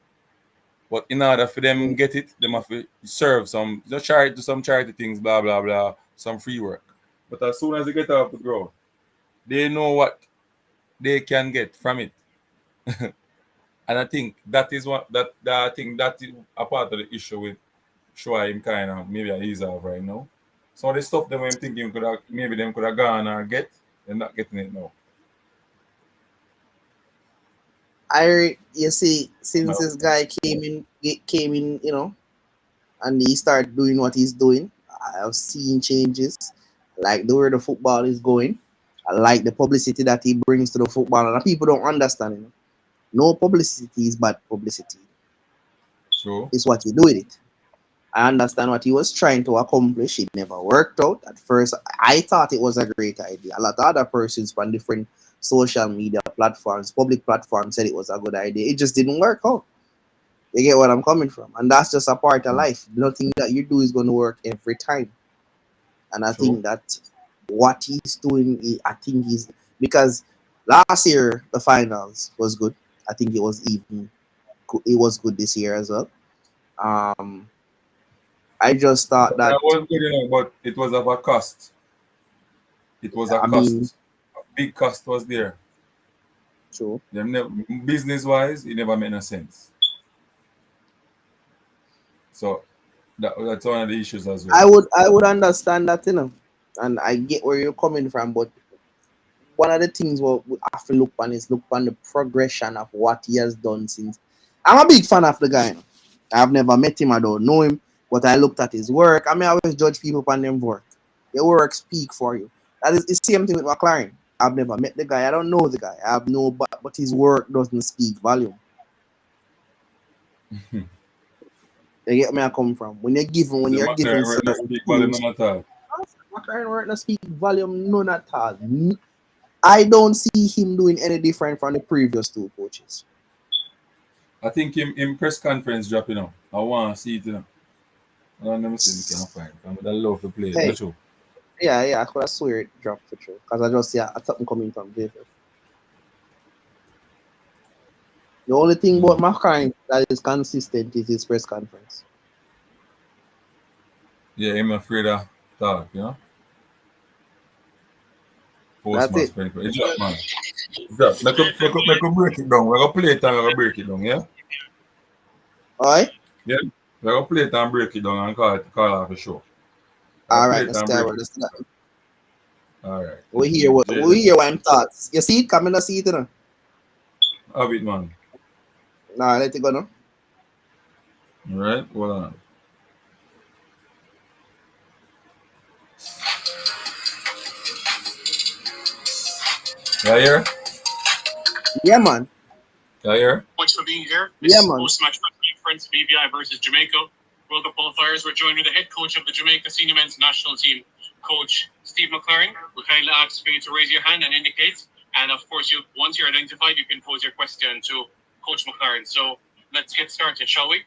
But in order for them get it, they have to serve some charity to some charity things, blah blah blah, some free work. But as soon as they get off the ground, they know what they can get from it. And I think that is what that I think that is a part of the issue with Shua him kind of maybe he's off right now. Some of the stuff them I'm thinking could have maybe them could have gone or get, they're not getting it now. you see, since No. this guy came in, and he started doing what he's doing, I have seen changes. Like the way the football is going. I like the publicity that he brings to the football, and people don't understand. No publicity is bad publicity. True. It's what you do with it. I understand what he was trying to accomplish. It never worked out. At first, I thought it was a great idea. A lot of other persons from different social media platforms, public platforms, said it was a good idea. It just didn't work out. You get what I'm coming from? And that's just a part of life. Nothing that you do is going to work every time. And I True. think that what he's doing, I think he's because last year the finals was good. I think it was even it was good this year as well. Um, I just thought That that was good, but it was of a cost. It was a I mean, cost. A big cost was there. true. Business wise, it never made no sense. So that's one of the issues as well. I would understand that, and I get where you're coming from, but one of the things what we have to look on the progression of what he has done since. I'm a big fan of the guy. I've never met him, I don't know him, but I looked at his work. I mean, I always judge people upon them work. Their work speak for you. That is the same thing with McClaren. I've never met the guy. I don't know the guy. I have no, but his work doesn't speak volume. You get me? I come from when The you're given McLaren were not certain speak volume tools. none at all. McClaren work not speak volume none at all. I don't see him doing any different from the previous two coaches. I think him press conference drop, I want to see it, I don't never see we can find. I would love to play it. Hey, Not true. yeah, I could have swear it dropped for sure. Because I just see a something coming from JFF. The only thing about McCarthy that is consistent is his press conference. Yeah, I'm afraid of talk. That's Postman it. spend. It's up, man. It's up. Make a break it down. We're going to play it and we're going to break it down, yeah? Alright? Yeah? We're going to play it and break it down and call off the show. We're going to play Alright, it let's and start break with it. this. All right. We hear what I'm thoughts. You see it? Come in and see it, Have it, man. Nah, let it go now. All right? Hold on. You here? Yeah, man. You here? Thanks for being here. Yeah, This man. post-match conference, BVI versus Jamaica. World Cup qualifiers. We're joined with the head coach of the Jamaica senior men's national team, Coach Steve McClaren. We kindly ask for you to raise your hand and indicate. And of course, once you're identified, you can pose your question to Coach McClaren. So let's get started, shall we?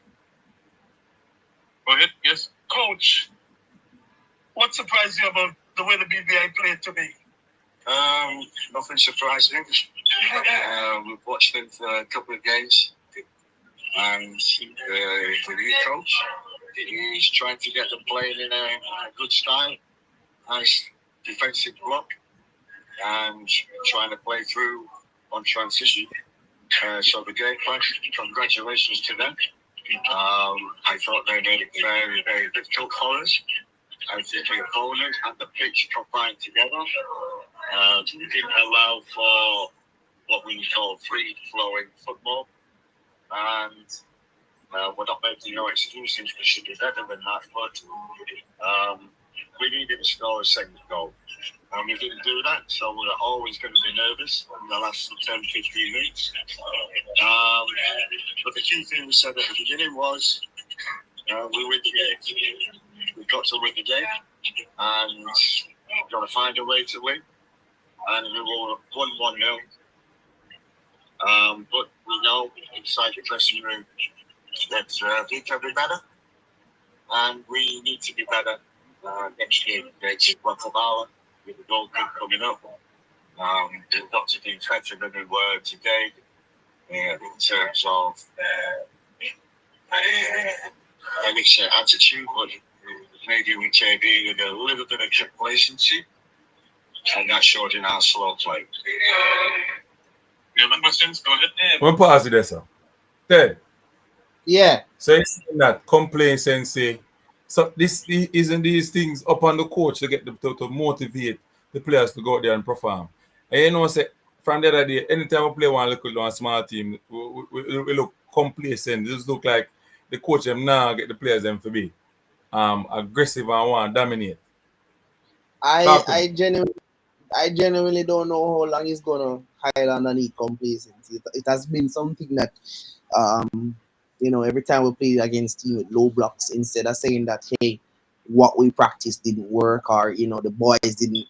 Go ahead. Yes. Coach, what surprised you about the way the BVI played today? Nothing surprising. We've watched them for a couple of games, and the new coach, he's trying to get them playing in a good style, nice defensive block, and trying to play through on transition. So the game plan, congratulations to them. I thought they made it very, very difficult for us. I think the opponent and the pitch combined together didn't allow for what we call free-flowing football. And we're not making no excuses. We should be better than that. But we needed to score a second goal. And we didn't do that. So we're always going to be nervous in the last 10, 15 minutes. But the key thing we said at the beginning was we win the game. We've got to win the game. And we've got to find a way to win. And we won 1-0. But we know inside the dressing room that we can be better, and we need to be better next year. It's Guatemala with the Gold Cup coming up. They've got to do better than they were today in terms of attitude, but maybe we came in with a little bit of complacency, and that showed in our slow play. You have questions? Go ahead. One pause there, sir. Ted. Yeah. So you're saying that complacency. So this isn't these things up on the coach to get them to motivate the players to go out there and perform. And say from the other day, anytime we play one little small team, we look complacent. It just look like the coach them now get the players them to be aggressive and want to dominate. I genuinely don't know how long he's gonna hide underneath complacency. It has been something that every time we play against team with low blocks, instead of saying that, hey, what we practiced didn't work, or the boys didn't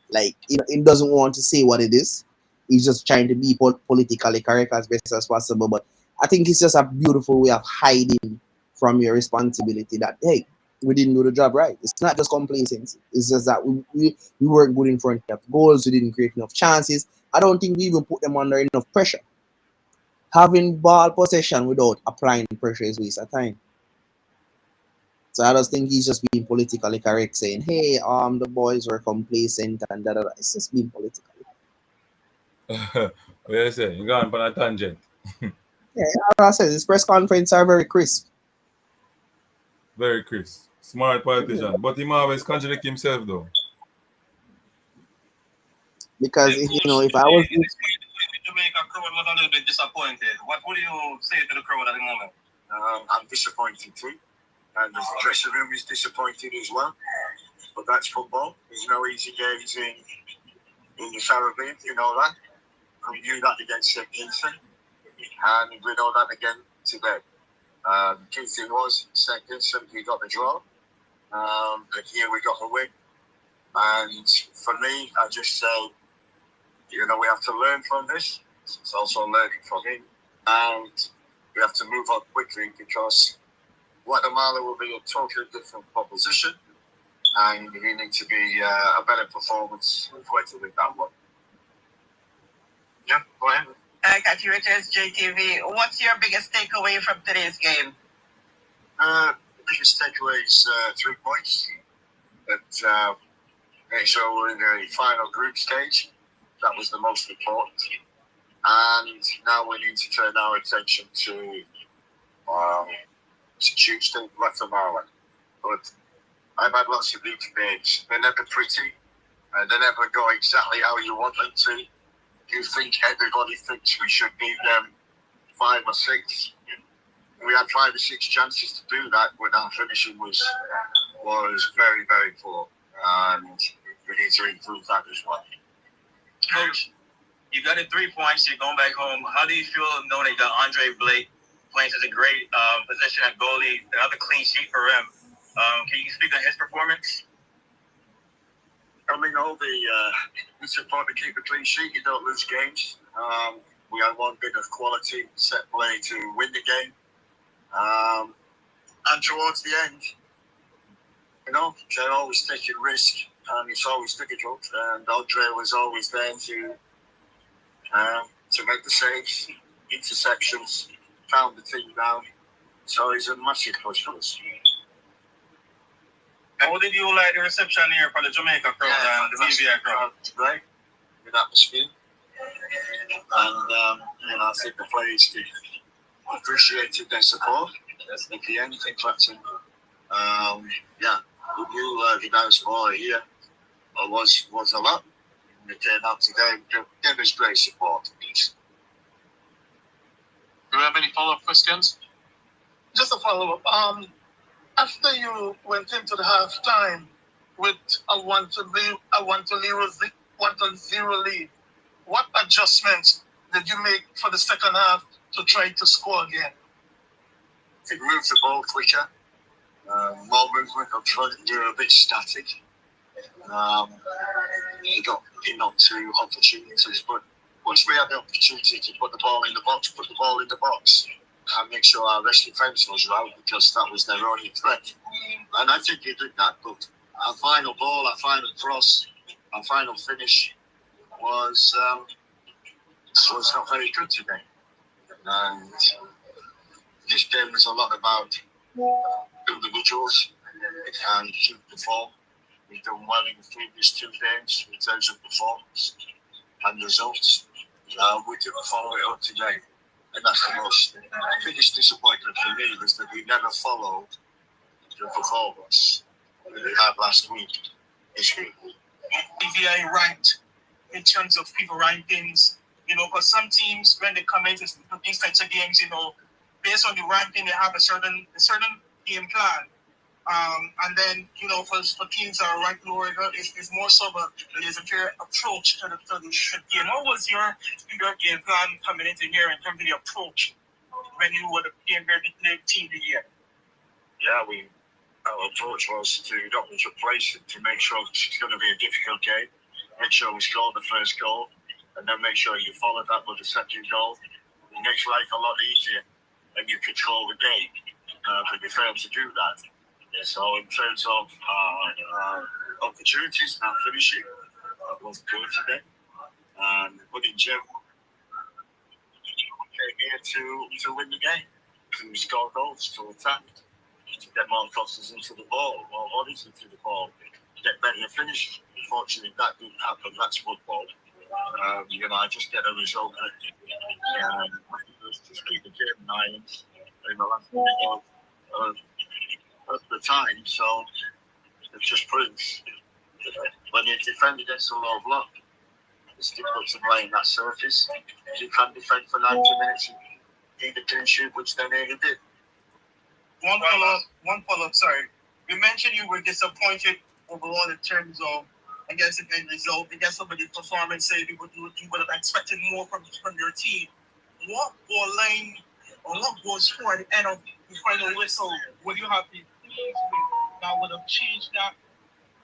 he doesn't want to say what it is. He's just trying to be politically correct as best as possible. But I think it's just a beautiful way of hiding from your responsibility that, hey, we didn't do the job right. It's not just complacency. It's just that we weren't good in front of goals. We didn't create enough chances. I don't think we even put them under enough pressure. Having ball possession without applying pressure is a waste of time. So I just think he's just being politically correct, saying, "Hey, the boys were complacent and da da da." It's just being political. What you say? You gone on a tangent. Yeah, as I said, his press conference are very crisp. Very crisp. Smart politician. But he always contradict himself though. Because if Coach, if I was the Jamaica crowd was a little bit disappointed. What would you say to the crowd at the moment? I'm disappointed too. And the dressing room is disappointed as well. But that's football. There's no easy games in the Caribbean, you know that. We knew that against St. Vincent. And we know that again today. The key thing was St. Vincent, we got the draw. But here we got the win. And for me, I just say, we have to learn from this. It's also learning from him. And we have to move on quickly because Guatemala will be a totally different proposition. And we need to be a better performance to win that one. Yeah, go ahead. Catch you, JTV. What's your biggest takeaway from today's game? Biggest takeaway is 3 points. But so we're in the final group stage. That was the most important. And now we need to turn our attention to Tuesday, Guatemala. But I've had lots of these games. They're never pretty. They never go exactly how you want them to. You think everybody thinks we should beat them 5 or 6. We had 5 or 6 chances to do that when our finishing was very, very poor. And we need to improve that as well. Coach, you got it 3 points. You're going back home. How do you feel knowing that Andre Blake playing such a great position at goalie, another clean sheet for him? Can you speak on his performance? I mean, it's important to keep a clean sheet. You don't lose games. We had one bit of quality set play to win the game. And towards the end, they're always taking risk, and it's always difficult. And Andre was always there to make the saves, interceptions, calm the team down. So he's a massive push for us. How did you like the reception here for the Jamaica crowd and the BVI crowd? Great, good atmosphere. And I think the players appreciated their support. At the end, in fact, we knew the diaspora here was a lot. And it turned out today, gave us great support. Do you have any follow-up questions? Just a follow-up. After you went into the half-time with a 1-0 lead, what adjustments did you make for the second half to try to score again? It moved the ball quicker, more movement up front. You were a bit static. You got in on 2 opportunities, but once we had the opportunity to put the ball in the box, and make sure our rest defence was right, because that was their only threat. And I think he did that, but our final ball, our final cross, our final finish was not very good today. And this game was a lot about individuals and team perform. We've done well in the previous 2 games in terms of performance and results. We didn't follow it up today. And that's the biggest disappointment for me, was that we never followed the performance that we had last week, this week. BVI ranked in terms of FIFA rankings, because some teams, when they come into these types of games, based on the ranking, they have a certain game plan. And then, for teams that are ranked lower, it's more so there's a fair approach to the game. What was your game plan coming into here in terms of the approach when you were the team the year? Yeah, our approach was to not to place it, to make sure it's going to be a difficult game, make sure we score the first goal, and then make sure you follow that with the second goal. It makes life a lot easier when you control the game. But they failed to do that. So in terms of opportunities and finishing, that was good today. But in general, came here to win the game, to score goals, to attack, to get more crosses into the ball, more bodies into the ball, get better finish. Unfortunately, that didn't happen. That's football. I just get a result. Just keep the game in Ireland in the last minute of the time. So it just proves when you defend against a low block, it's difficult to play in that surface. You can defend for 90 minutes and keep the clean sheet, which they nearly did. One follow-up, sorry. You mentioned you were disappointed overall in terms of, I guess, the end result. I guess some of the performance, say you would have expected more from your team. What goal line or what goal score at the end of the final whistle would you have that would have changed that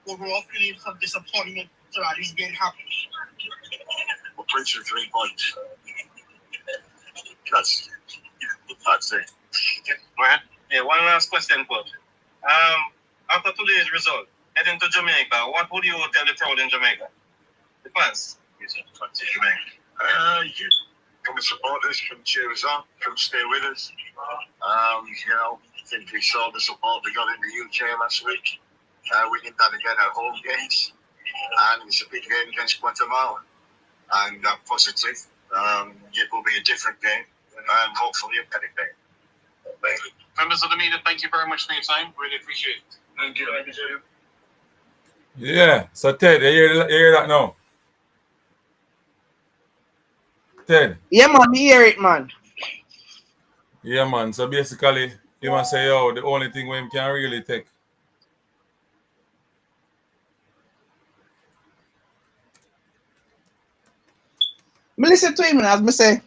overall feeling of disappointment to at least get happy? Well, Prince with 3 points. That's it. Go ahead. Yeah, one last question, Coach. After today's result, heading to Jamaica, what would you tell the crowd in Jamaica? The fans. Jamaica. You come and support us, come cheer us on, come stay with us. I think we saw the support we got in the UK last week. We did that again at home games. And it's a big game against Guatemala. And I'm positive. It will be a different game. And hopefully a better game. Members of the media, thank you very much for your time. Really appreciate it. Thank you. Yeah, so Ted, you hear that now? Ted? Yeah, man, me hear it, man. Yeah, man. So basically, he must say, the only thing we can really take. Me listen to him, and as me say,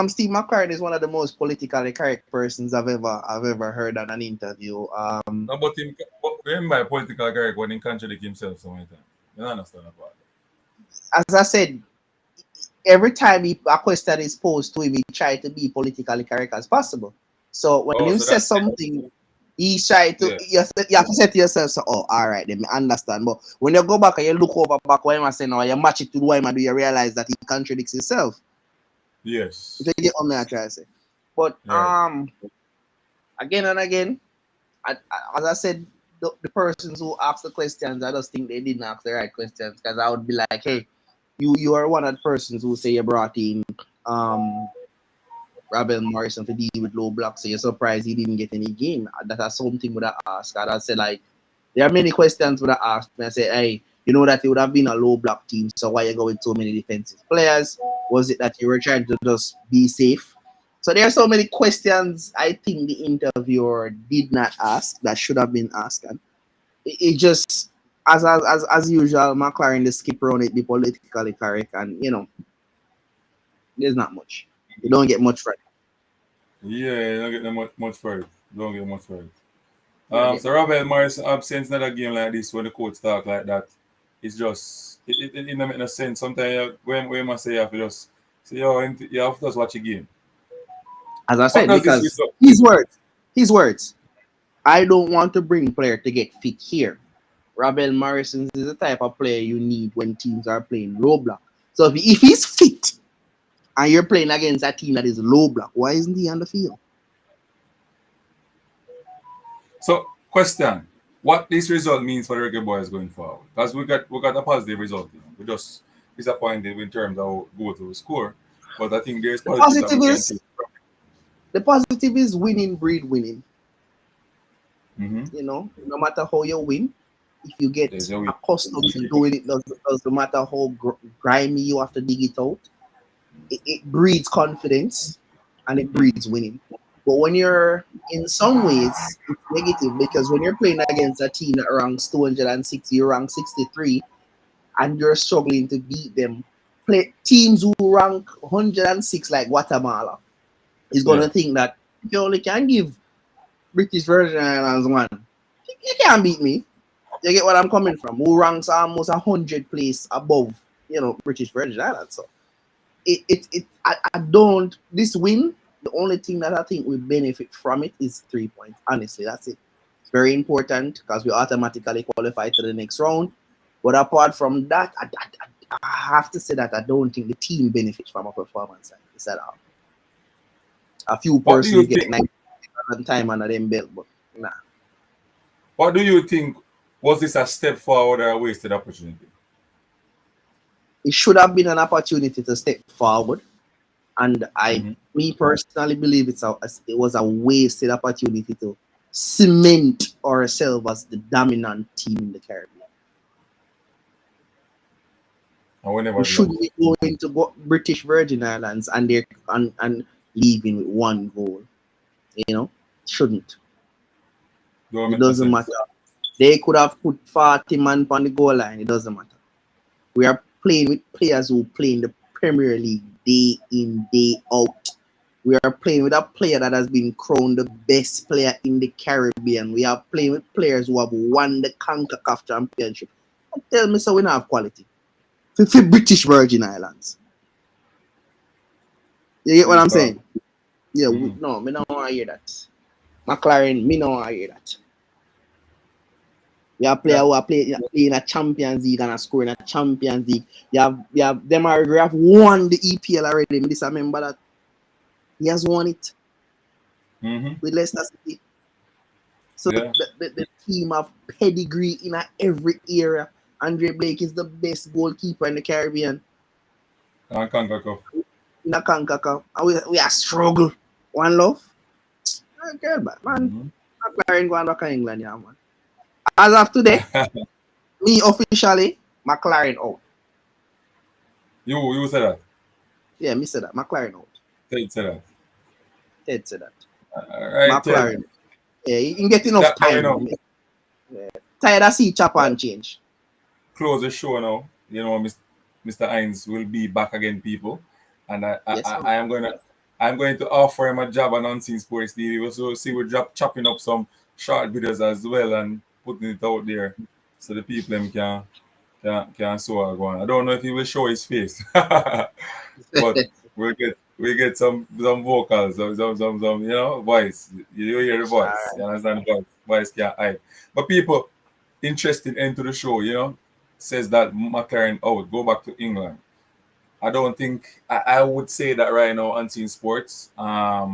Steve McClaren is one of the most politically correct persons I've ever heard on an interview. No, but him by political correct when he contradict himself so many times. You don't understand about that. As I said, every time a question is posed to him, he try to be politically correct as possible. So when he says something, he's trying to, you have to say to yourself, so, all right, then I understand. But when you go back and you look over back what I'm saying, or you match it to what I'm do, you realize that he contradicts himself. Yes. You get what I'm trying to say. But again and again, as I said, the persons who ask the questions, I just think they didn't ask the right questions, because I would be like, hey, you are one of the persons who say you brought in Ravel Morrison to deal with low blocks, so you're surprised he didn't get any game. That's something would I ask. I'd say, like, there are many questions would I ask, and I say, hey, you know that it would have been a low block team, so why you go with so many defensive players? Was it that you were trying to just be safe? So there are so many questions I think the interviewer did not ask that should have been asked. And it just, as usual, McClaren just skip around it, be politically correct, and there's not much. You don't get much for it. Yeah, you don't get much for it. Don't get much for it. So Ravel Morrison absence in a game like this when the coach talk like that, it's just it don't make no sense. Sometimes when we must say you have to just say, you have to just watch a game. As I said, because his words. I don't want to bring player to get fit here. Ravel Morrison is the type of player you need when teams are playing low block. So if he's fit and you're playing against a team that is low block, why isn't he on the field? So, question: what this result means for the Reggae Boys going forward? Because we got a positive result. We just disappointed in terms of goals we score, but I think there's the positive is winning breed winning. Mm-hmm. No matter how you win, if you get accustomed to doing it, doesn't matter how grimy you have to dig it out, it breeds confidence and it breeds winning. But when you're, in some ways, it's negative, because when you're playing against a team that ranks 206, you rank 63, and you're struggling to beat them, teams who rank 106 like Guatemala is going to think that if you only can give British Virgin Islands one, you can't beat me. You get what I'm coming from? Who ranks almost 100 place above, British Virgin Islands. So I don't. This win, the only thing that I think we benefit from it is 3 points. Honestly, that's it. It's very important because we automatically qualify to the next round. But apart from that, I have to say that I don't think the team benefits from a performance like this at all. A few What do you persons get think? 90 time under them belt, but nah. What do you think? Was this a step forward or a wasted opportunity? It should have been an opportunity to step forward, and Mhm. me personally believe it was a wasted opportunity to cement ourselves as the dominant team in the Caribbean. And we We never should lost. be going to British Virgin Islands and leaving with one goal. You know, shouldn't. Don't It make no doesn't matter. sense. They could have put 40 man on the goal line. It doesn't matter. We are playing with players who play in the Premier League day in, day out. We are playing with a player that has been crowned the best player in the Caribbean. We are playing with players who have won the CONCACAF Championship. Don't tell me so we don't have quality. For British Virgin Islands. You get what I'm saying? Yeah, no, me don't want to hear that. McClaren, me don't want to hear that. You have player Yeah. who are playing in a Champions League and are scoring a Champions League. You have them are we have won the EPL already. Me just remember that he has won it Mm-hmm. with Leicester City. So Yeah. the team have pedigree in every area. Andre Blake is the best goalkeeper in the Caribbean. And CONCACAF. In the CONCACAF. And we are struggle. One love. Girl, man. Mm-hmm. McLaren going back to England, yeah, man. As of today, me officially, McLaren out. You said that. Yeah, me said that. McLaren out. Ted said that. Ted said that. All right, Ted. McLaren. Yeah, you can get enough That now, time. Yeah. Tired of see chop and change. close the show now. Mr. Hines will be back again, people. And Yes, sir. I'm going to offer him a job on Unseen Sports TV. So see we're chopping up some short videos as well and putting it out there so the people them can see what going on. I don't know if he will show his face. But we get some vocals, some voice. You hear the voice. You understand the voice? Voice can't hide. But people interested into the show, says that McClaren out, go back to England. I don't think I would say that right now Unseen Sports. I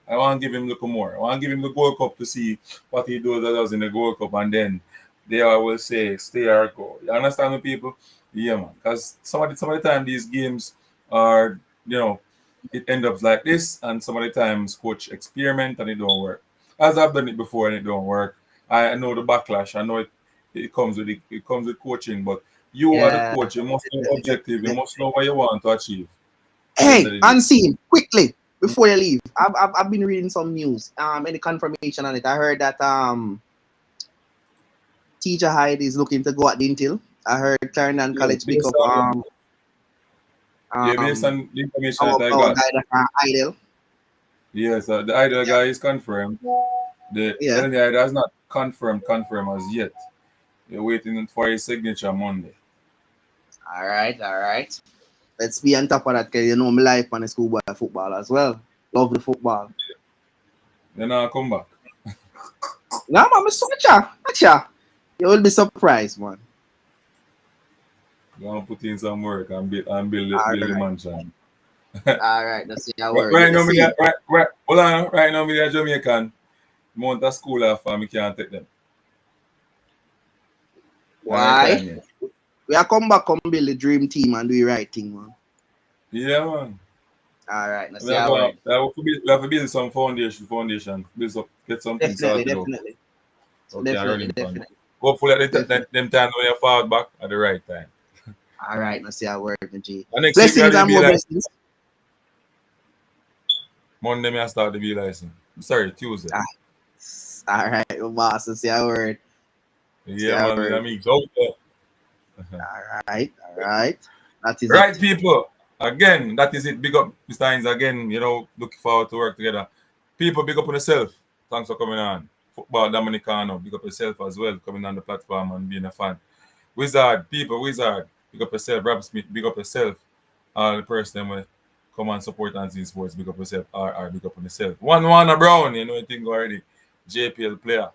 want to give him a little more. I want to give him the Gold Cup to see what he does in the Gold Cup, and then there I will say stay or go. You understand the people? Yeah, man. Because some of the time these games are, it ends up like this, and some of the times coach experiment and it don't work. As I've done it before and it don't work. I know the backlash. I know it comes with coaching, but you are the Yeah. coach. You must know objective. You must know what you want to achieve. Hey, Unseen, quickly before you leave. I've been reading some news. Any confirmation on it? I heard that Teacher Hyde is looking to go at the Intil. I heard Clarendon College pick up based on the information our that I got. guy that Idle. Yes, the idol guy is confirmed. The Yeah. LNI has not confirmed as yet. They're waiting for his signature Monday. All right. Let's be on top of that because you know my life on the schoolboy football as well. Love the football. Then I'll come back. No, man, I'm Gotcha. You will be surprised, man. Gonna put in some work and build the mansion. All right, that's your word. Right now, hold on. Right now, me a Jamaican. Mount a school off and me can't take them. Why? We are come back, come build the dream team and do the right thing, man. Yeah, man. All right, that's We have to build some foundation. Get something sorted out. Definitely. Hopefully, them time when you fall back at the right time. All right, let's see how work, G. Blessings and more blessings. Monday, I start the B license. Sorry, Tuesday. All right, boss. Let's see how work. Yeah, man. I mean, go there. All right. That is right, it. people. Again, that is it. Big up, Mr. Hines. Again, looking forward to work together. People, big up on yourself. Thanks for coming on. Football Dominicano, big up yourself as well, coming on the platform and being a fan. Wizard, big up yourself. Rob Smith, big up yourself. All the person come and support Unseen Sports, big up yourself, or big up on yourself. 1-1 Brown, you know the thing already. JPL player.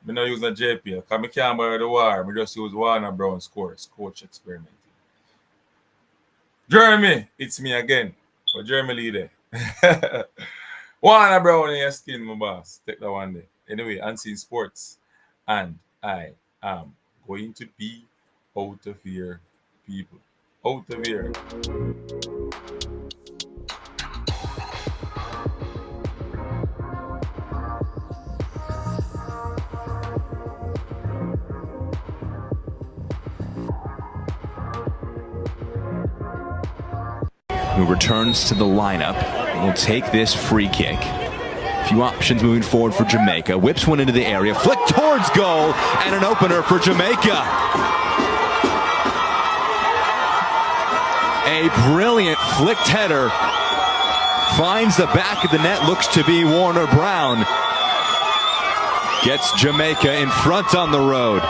I'm not using a JPL, because I can't borrow the war. I just use Warner Brown scores, coach experimenting. Jeremy, it's me again. But Jeremy leader. Warner Brown in your skin, my boss. Take that one day. Anyway, Unseen Sports. And I am going to be out of here, people. Out of here. Who returns to the lineup and will take this free kick. A few options moving forward for Jamaica. Whips one into the area, flick towards goal, and an opener for Jamaica. A brilliant flicked header. Finds the back of the net, looks to be Warner Brown. Gets Jamaica in front on the road.